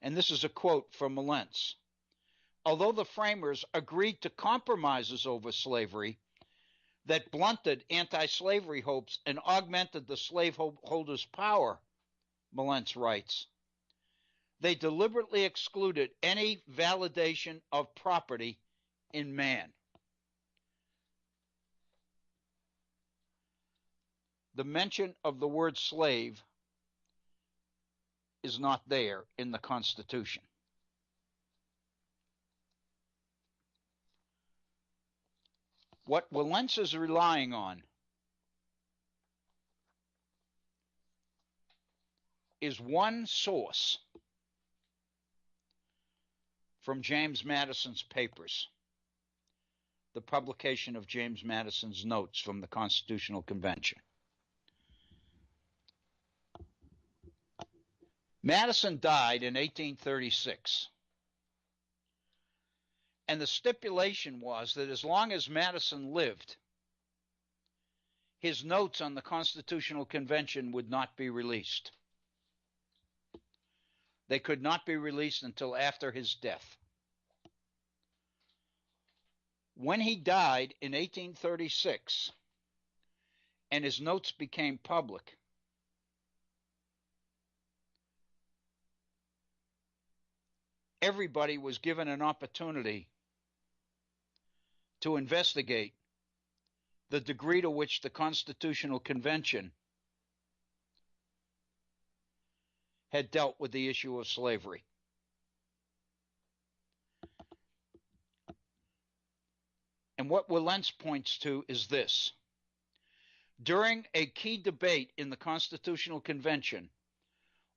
And this is a quote from Wilentz. Although the framers agreed to compromises over slavery that blunted anti-slavery hopes and augmented the slaveholders' power, Wilentz writes, they deliberately excluded any validation of property in man. The mention of the word slave is not there in the Constitution. What Wilentz is relying on is one source from James Madison's papers, the publication of James Madison's notes from the Constitutional Convention. Madison died in 1836. And the stipulation was that as long as Madison lived, his notes on the Constitutional Convention would not be released. They could not be released until after his death. When he died in 1836, and his notes became public, everybody was given an opportunity to investigate the degree to which the Constitutional Convention had dealt with the issue of slavery. And what Wilentz points to is this. During a key debate in the Constitutional Convention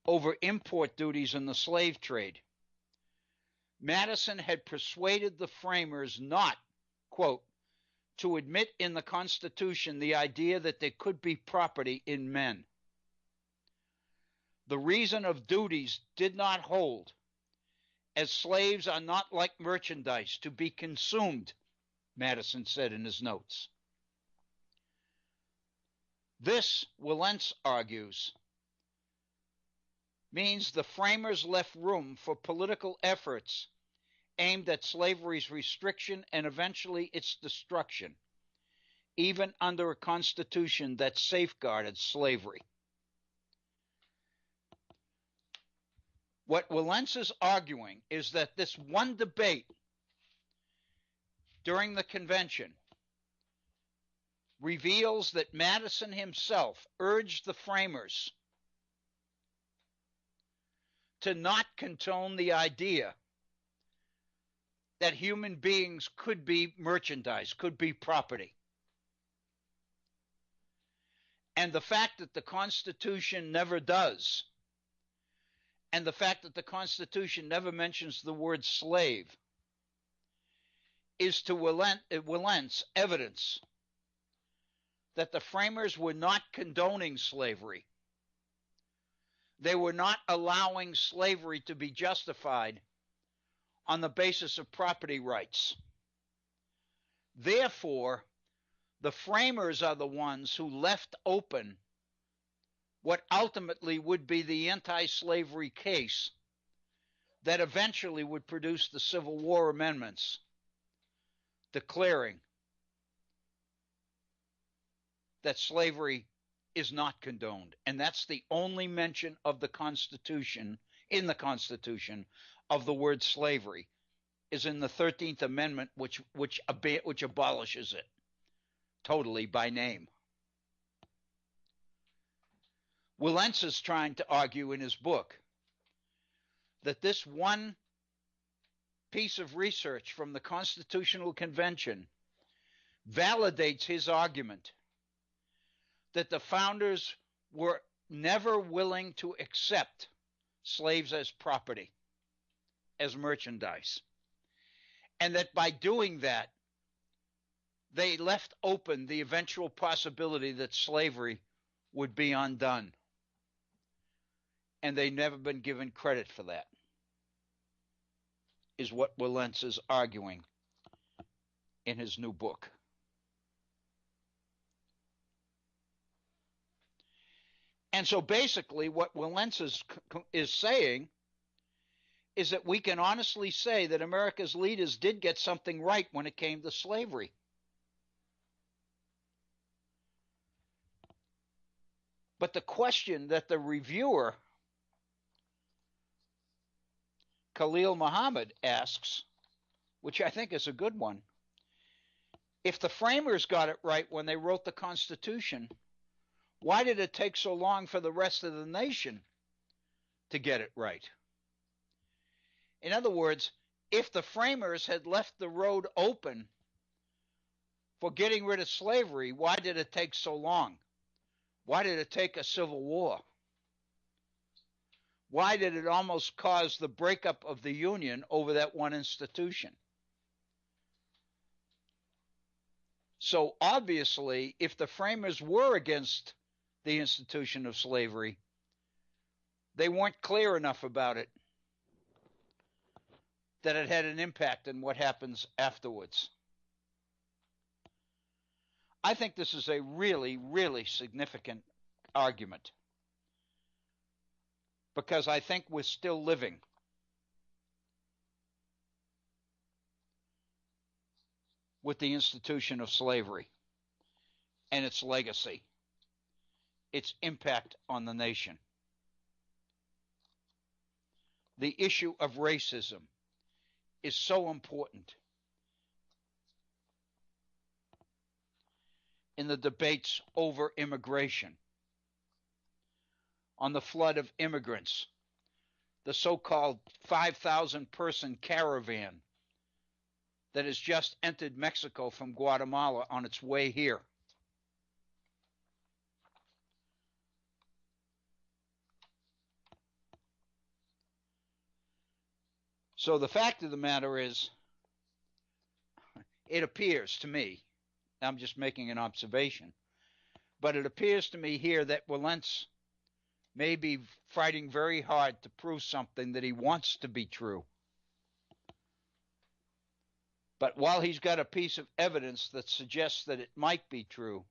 over import duties in the slave trade, Madison had persuaded the framers not, quote, to admit in the Constitution the idea that there could be property in men. The reason of duties did not hold, as slaves are not like merchandise to be consumed, Madison said in his notes. This, Wilentz argues, means the framers left room for political efforts aimed at slavery's restriction and eventually its destruction, even under a constitution that safeguarded slavery. What Wilentz is arguing is that this one debate during the convention reveals that Madison himself urged the framers to not condone the idea that human beings could be merchandise, could be property. And the fact that the Constitution never does, and the fact that the Constitution never mentions the word slave, is to Wilentz evidence that the framers were not condoning slavery. They were not allowing slavery to be justified on the basis of property rights. Therefore, the framers are the ones who left open what ultimately would be the anti-slavery case that eventually would produce the Civil War amendments declaring that slavery is not condoned. And that's the only mention of the Constitution, in the Constitution, of the word slavery, is in the 13th Amendment, which abolishes it totally by name. Wilentz is trying to argue in his book that this one piece of research from the Constitutional Convention validates his argument that the founders were never willing to accept slaves as property, as merchandise, and that by doing that, they left open the eventual possibility that slavery would be undone. And they've never been given credit for that, is what Wilentz is arguing in his new book. And so basically what Wilentz is saying is that we can honestly say that America's leaders did get something right when it came to slavery. But the question that the reviewer, Khalil Muhammad, asks, which I think is a good one, if the framers got it right when they wrote the Constitution, why did it take so long for the rest of the nation to get it right? In other words, if the framers had left the road open for getting rid of slavery, why did it take so long? Why did it take a civil war? Why did it almost cause the breakup of the Union over that one institution? So obviously, if the framers were against the institution of slavery, they weren't clear enough about it that it had an impact on what happens afterwards. I think this is a really, really significant argument, because I think we're still living with the institution of slavery and its legacy, its impact on the nation. The issue of racism is so important in the debates over immigration, on the flood of immigrants, the so-called 5,000-person caravan that has just entered Mexico from Guatemala on its way here. So the fact of the matter is, it appears to me, I'm just making an observation, but it appears to me here that Wilentz may be fighting very hard to prove something that he wants to be true. But while he's got a piece of evidence that suggests that it might be true,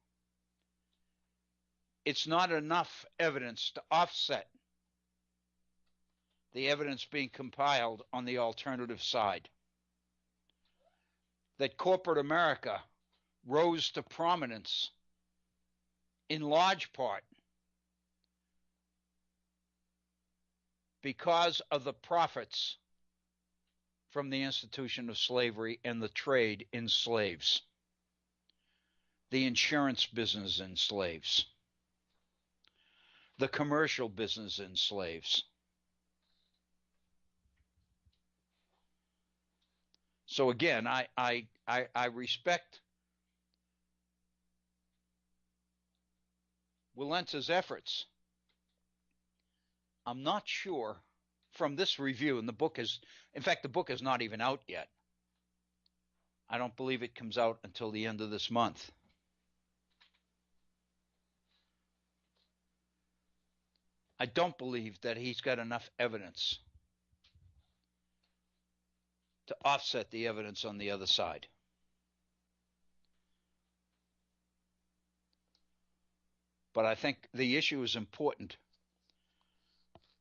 it's not enough evidence to offset the evidence being compiled on the alternative side. That corporate America rose to prominence in large part because of the profits from the institution of slavery and the trade in slaves, the insurance business in slaves, the commercial business in slaves. So again, I respect Walentz's efforts. I'm not sure from this review, and the book is, in fact, the book is not even out yet. I don't believe it comes out until the end of this month. I don't believe that he's got enough evidence to offset the evidence on the other side. But I think the issue is important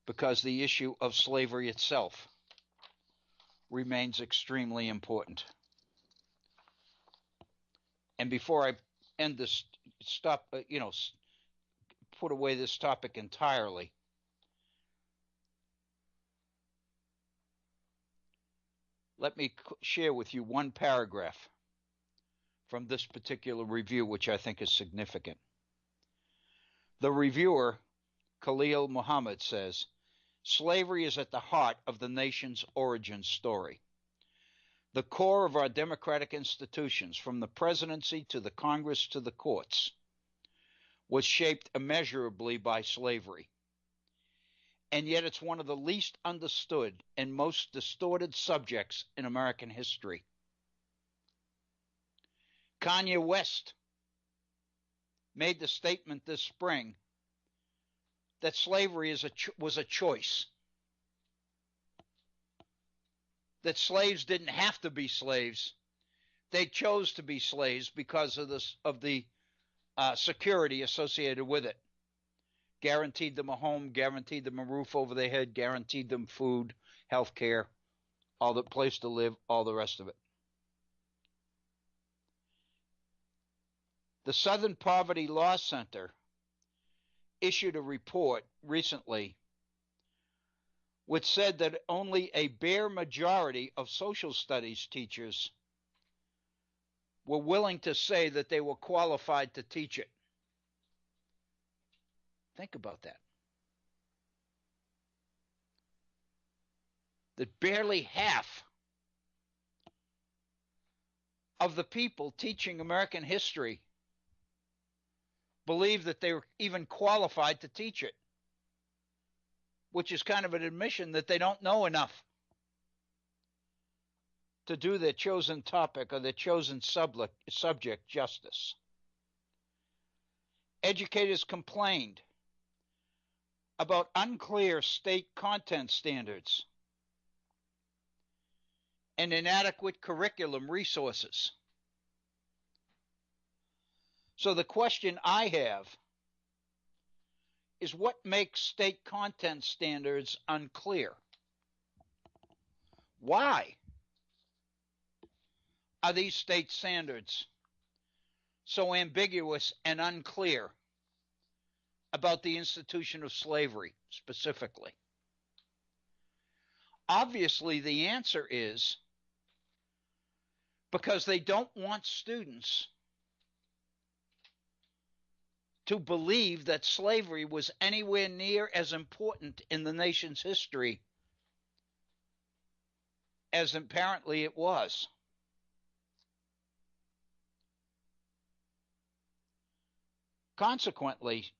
because the issue of slavery itself remains extremely important. And before I end this, put away this topic entirely, let me share with you one paragraph from this particular review, which I think is significant. The reviewer, Khalil Muhammad, says, slavery is at the heart of the nation's origin story. The core of our democratic institutions, from the presidency to the Congress to the courts, was shaped immeasurably by slavery. And yet it's one of the least understood and most distorted subjects in American history. Kanye West made the statement this spring that slavery was a choice. That slaves didn't have to be slaves. They chose to be slaves because of the security associated with it. Guaranteed them a home, guaranteed them a roof over their head, guaranteed them food, health care, all the place to live, all the rest of it. The Southern Poverty Law Center issued a report recently which said that only a bare majority of social studies teachers were willing to say that they were qualified to teach it. Think about that. That barely half of the people teaching American history believe that they were even qualified to teach it, which is kind of an admission that they don't know enough to do their chosen topic or their chosen subject justice. Educators complained about unclear state content standards and inadequate curriculum resources. So the question I have is, what makes state content standards unclear? Why are these state standards so ambiguous and unclear about the institution of slavery specifically? Obviously, the answer is because they don't want students to believe that slavery was anywhere near as important in the nation's history as apparently it was. Consequently,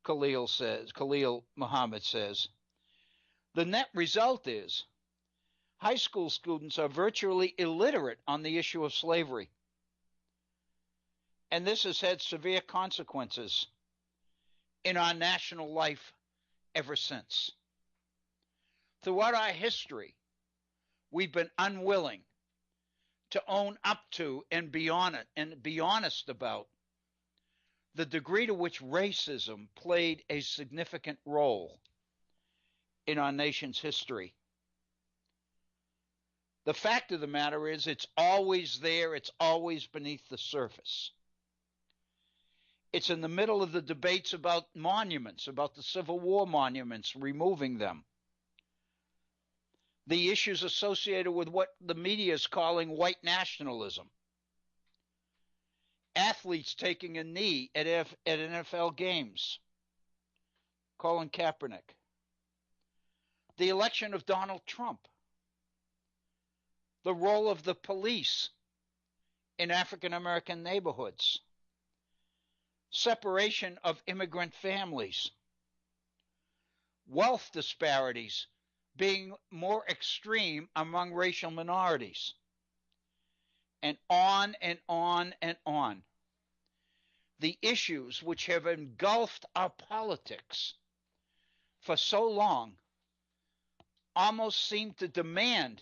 Khalil Muhammad says, the net result is high school students are virtually illiterate on the issue of slavery. And this has had severe consequences in our national life ever since. Throughout our history, we've been unwilling to own up to and be honest about the degree to which racism played a significant role in our nation's history. The fact of the matter is, it's always there, it's always beneath the surface. It's in the middle of the debates about monuments, about the Civil War monuments, removing them. The issues associated with what the media is calling white nationalism. Athletes taking a knee at NFL games. Colin Kaepernick. The election of Donald Trump. the role of the police in African American neighborhoods, separation of immigrant families, wealth disparities being more extreme among racial minorities, and on and on and on. The issues which have engulfed our politics for so long almost seem to demand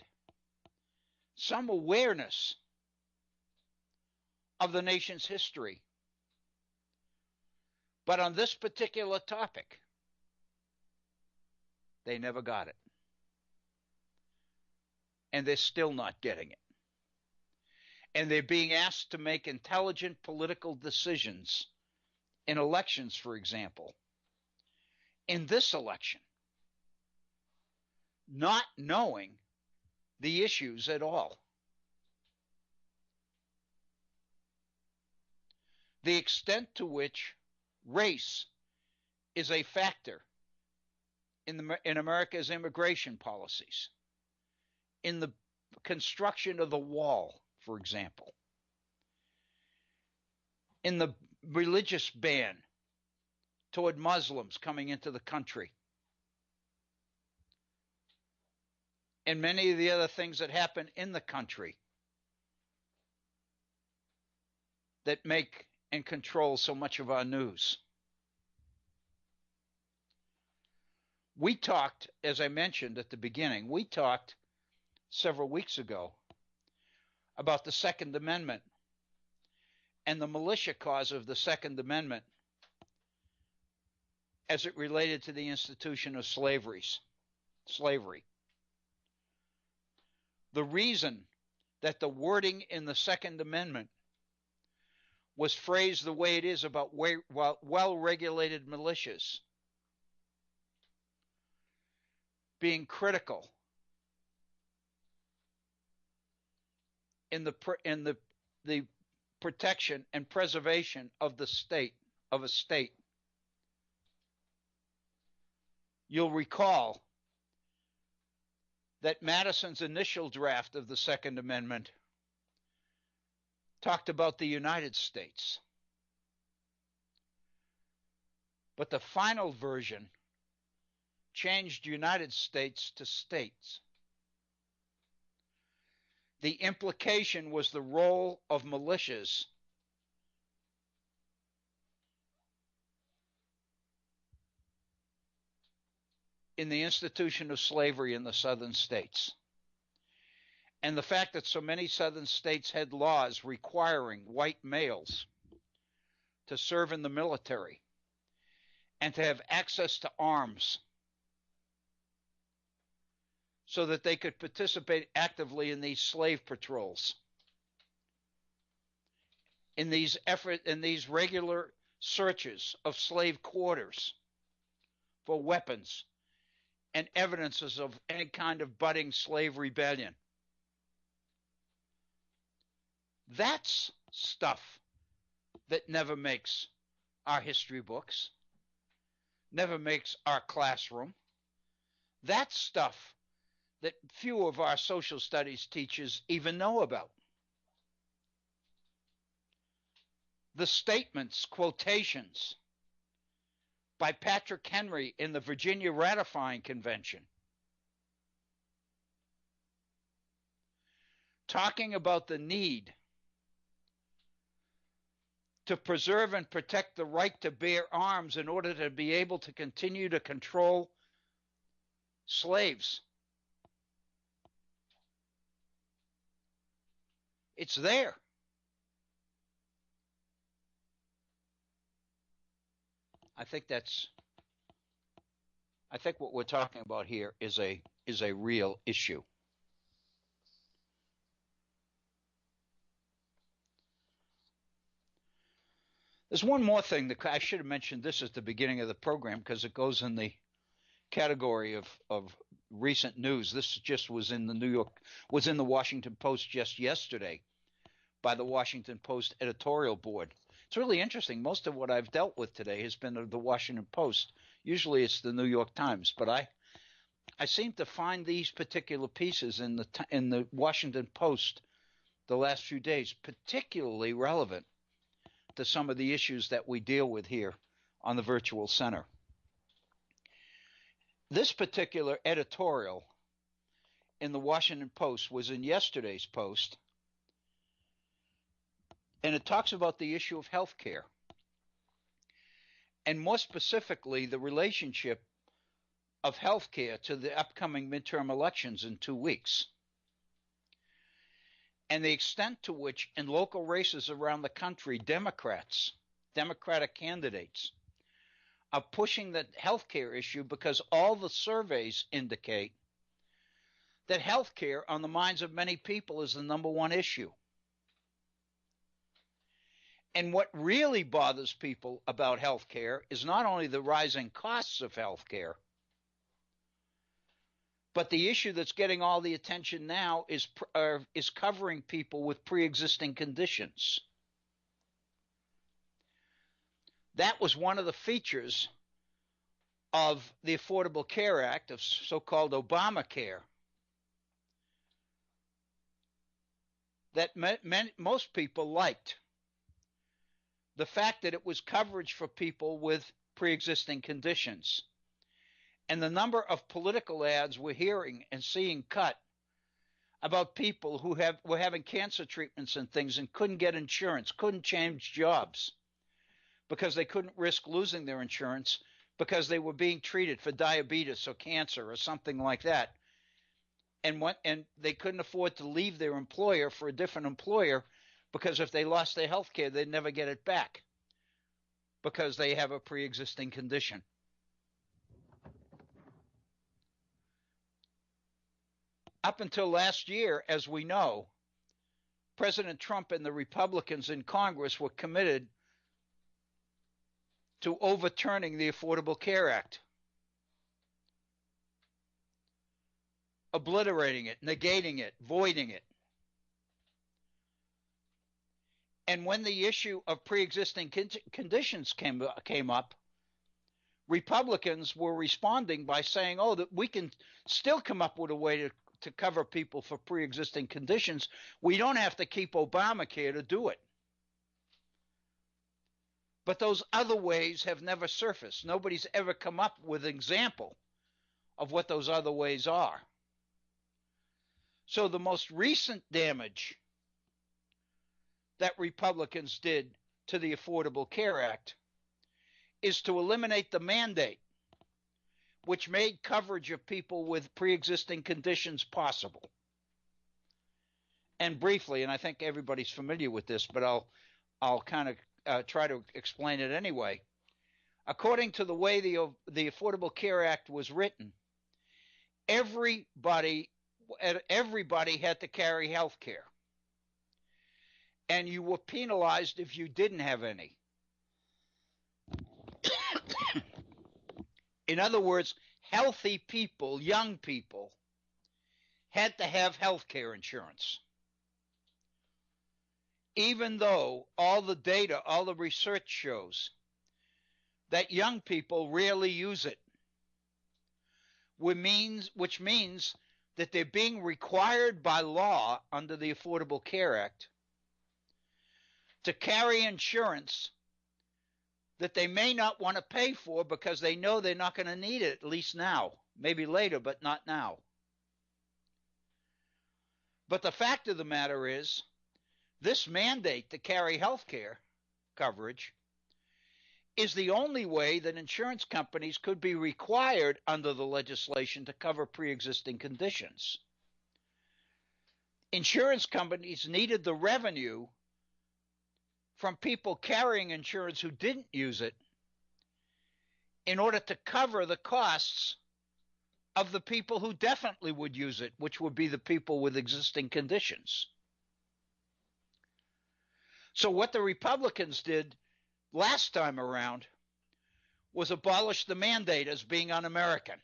some awareness of the nation's history. But on this particular topic, they never got it. And they're still not getting it. And they're being asked to make intelligent political decisions in elections, for example. In this election, not knowing the issues at all. The extent to which race is a factor in America's immigration policies, in the construction of the wall, for example, in the religious ban toward Muslims coming into the country, and many of the other things that happen in the country that make and control so much of our news. We talked, as I mentioned at the beginning, we talked several weeks ago about the Second Amendment and the militia cause of the Second Amendment as it related to the institution of slavery. The reason that the wording in the Second Amendment was phrased the way it is about well-regulated militias being critical in the protection and preservation of the state, of a state. You'll recall that Madison's initial draft of the Second Amendment talked about the United States. But the final version changed United States to states. The implication was the role of militias in the institution of slavery in the southern states. And the fact that so many southern states had laws requiring white males to serve in the military and to have access to arms so that they could participate actively in these slave patrols, in these regular searches of slave quarters for weapons and evidences of any kind of budding slave rebellion. That's stuff that never makes our history books, never makes our classroom. That's stuff that few of our social studies teachers even know about. The statements, quotations by Patrick Henry in the Virginia Ratifying Convention, talking about the need to preserve and protect the right to bear arms in order to be able to continue to control slaves. It's there. I think what we're talking about here is a real issue. There's one more thing that I should have mentioned this at the beginning of the program because it goes in the category of recent news. This just was in the Washington Post just yesterday by the Washington Post editorial board. It's really interesting. Most of what I've dealt with today has been of the Washington Post. Usually it's the New York Times, but I seem to find these particular pieces in the Washington Post the last few days particularly relevant to some of the issues that we deal with here on the Virtual Center. This particular editorial in the Washington Post was in yesterday's Post, and it talks about the issue of health care, and more specifically, the relationship of health care to the upcoming midterm elections in 2 weeks, and the extent to which in local races around the country, Democratic candidates, are pushing the health care issue because all the surveys indicate that health care on the minds of many people is the number one issue. And what really bothers people about health care is not only the rising costs of health care, but the issue that's getting all the attention now is covering people with pre-existing conditions. That was one of the features of the Affordable Care Act, of so-called Obamacare, that most people liked. The fact that it was coverage for people with pre-existing conditions. And the number of political ads we're hearing and seeing cut about people who were having cancer treatments and things and couldn't get insurance, couldn't change jobs because they couldn't risk losing their insurance because they were being treated for diabetes or cancer or something like that. And they couldn't afford to leave their employer for a different employer because if they lost their health care, they'd never get it back because they have a pre-existing condition. Up until last year, as we know, President Trump and the Republicans in Congress were committed to overturning the Affordable Care Act, obliterating it, negating it, voiding it. And when the issue of pre-existing conditions came up, Republicans were responding by saying, oh, that we can still come up with a way to cover people for pre-existing conditions. We don't have to keep Obamacare to do it. But those other ways have never surfaced. Nobody's ever come up with an example of what those other ways are. So the most recent damage that Republicans did to the Affordable Care Act is to eliminate the mandate, which made coverage of people with pre-existing conditions possible. And briefly, and I think everybody's familiar with this, but I'll kind of try to explain it anyway. According to the way the Affordable Care Act was written, everybody had to carry health care. And you were penalized if you didn't have any. In other words, healthy people, young people, had to have health care insurance. Even though all the data, all the research shows that young people rarely use it, which means that they're being required by law under the Affordable Care Act to carry insurance that they may not want to pay for because they know they're not going to need it, at least now. Maybe later, but not now. But the fact of the matter is, this mandate to carry health care coverage is the only way that insurance companies could be required under the legislation to cover pre-existing conditions. Insurance companies needed the revenue from people carrying insurance who didn't use it in order to cover the costs of the people who definitely would use it, which would be the people with existing conditions. So what the Republicans did last time around was abolish the mandate as being un-American,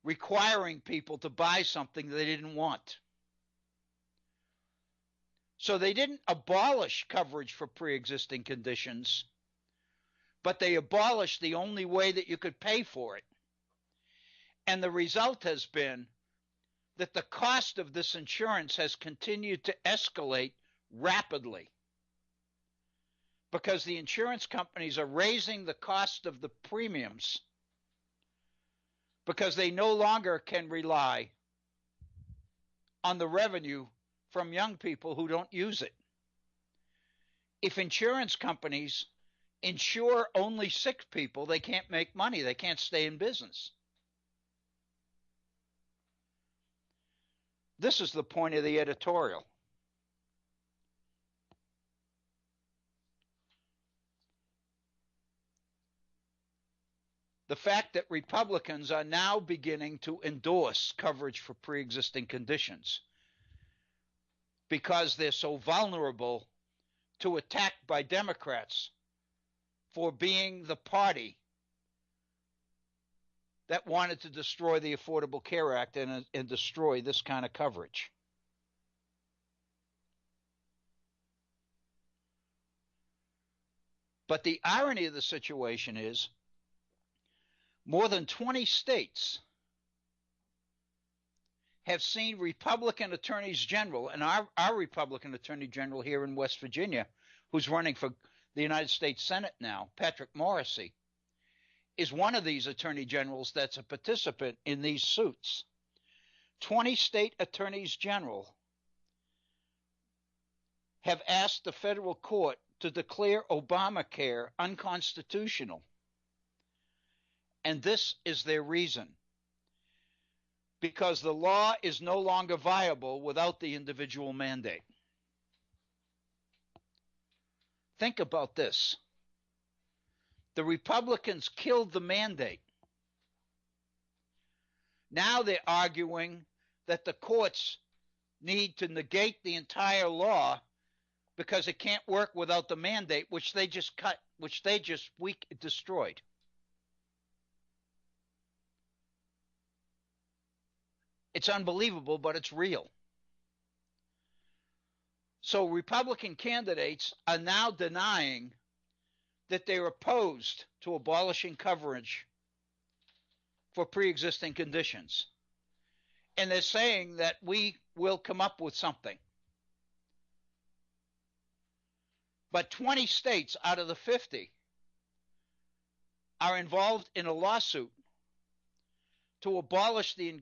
requiring people to buy something they didn't want. So they didn't abolish coverage for pre-existing conditions, but they abolished the only way that you could pay for it. And the result has been that the cost of this insurance has continued to escalate rapidly because the insurance companies are raising the cost of the premiums because they no longer can rely on the revenue from young people who don't use it. If insurance companies insure only sick people, they can't make money. They can't stay in business. This is the point of the editorial. The fact that Republicans are now beginning to endorse coverage for pre-existing conditions because they're so vulnerable to attack by Democrats for being the party that wanted to destroy the Affordable Care Act and destroy this kind of coverage. But the irony of the situation is more than 20 states have seen Republican attorneys general, and our Republican attorney general here in West Virginia, who's running for the United States Senate now, Patrick Morrisey, is one of these attorney generals that's a participant in these suits. 20 state attorneys general have asked the federal court to declare Obamacare unconstitutional. And this is their reason. Because the law is no longer viable without the individual mandate. Think about this. The Republicans killed the mandate. Now they're arguing that the courts need to negate the entire law because it can't work without the mandate, which they just destroyed. It's unbelievable, but it's real. So Republican candidates are now denying that they're opposed to abolishing coverage for pre-existing conditions. And they're saying that we will come up with something. But 20 states out of the 50 are involved in a lawsuit to abolish the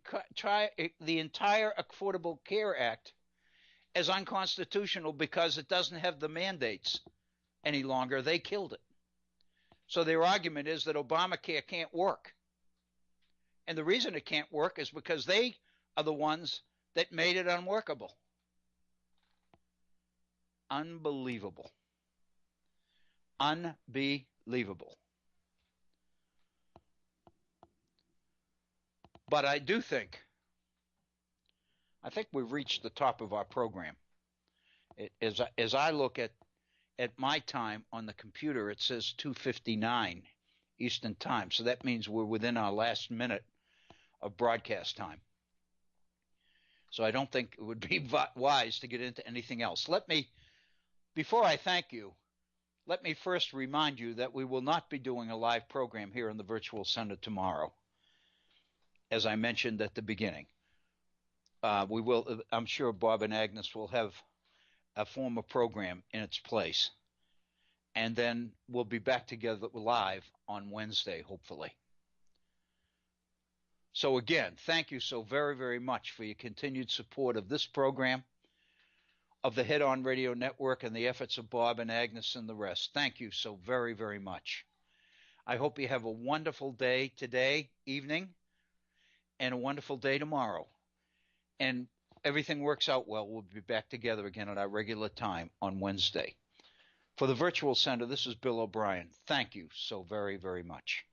entire Affordable Care Act as unconstitutional because it doesn't have the mandates any longer. They killed it. So their argument is that Obamacare can't work. And the reason it can't work is because they are the ones that made it unworkable. Unbelievable. Unbelievable. But I think we've reached the top of our program. As I look at my time on the computer, it says 2:59 Eastern Time. So that means we're within our last minute of broadcast time. So I don't think it would be wise to get into anything else. Before I thank you, let me first remind you that we will not be doing a live program here in the Virtual Center tomorrow, as I mentioned at the beginning. I'm sure Bob and Agnes will have a former program in its place. And then we'll be back together live on Wednesday, hopefully. So again, thank you so very, very much for your continued support of this program, of the Head On Radio Network, and the efforts of Bob and Agnes and the rest. Thank you so very, very much. I hope you have a wonderful day today, evening, and a wonderful day tomorrow. And everything works out well. We'll be back together again at our regular time on Wednesday. For the Virtual Center, this is Bill Obrien. Thank you so very, very much.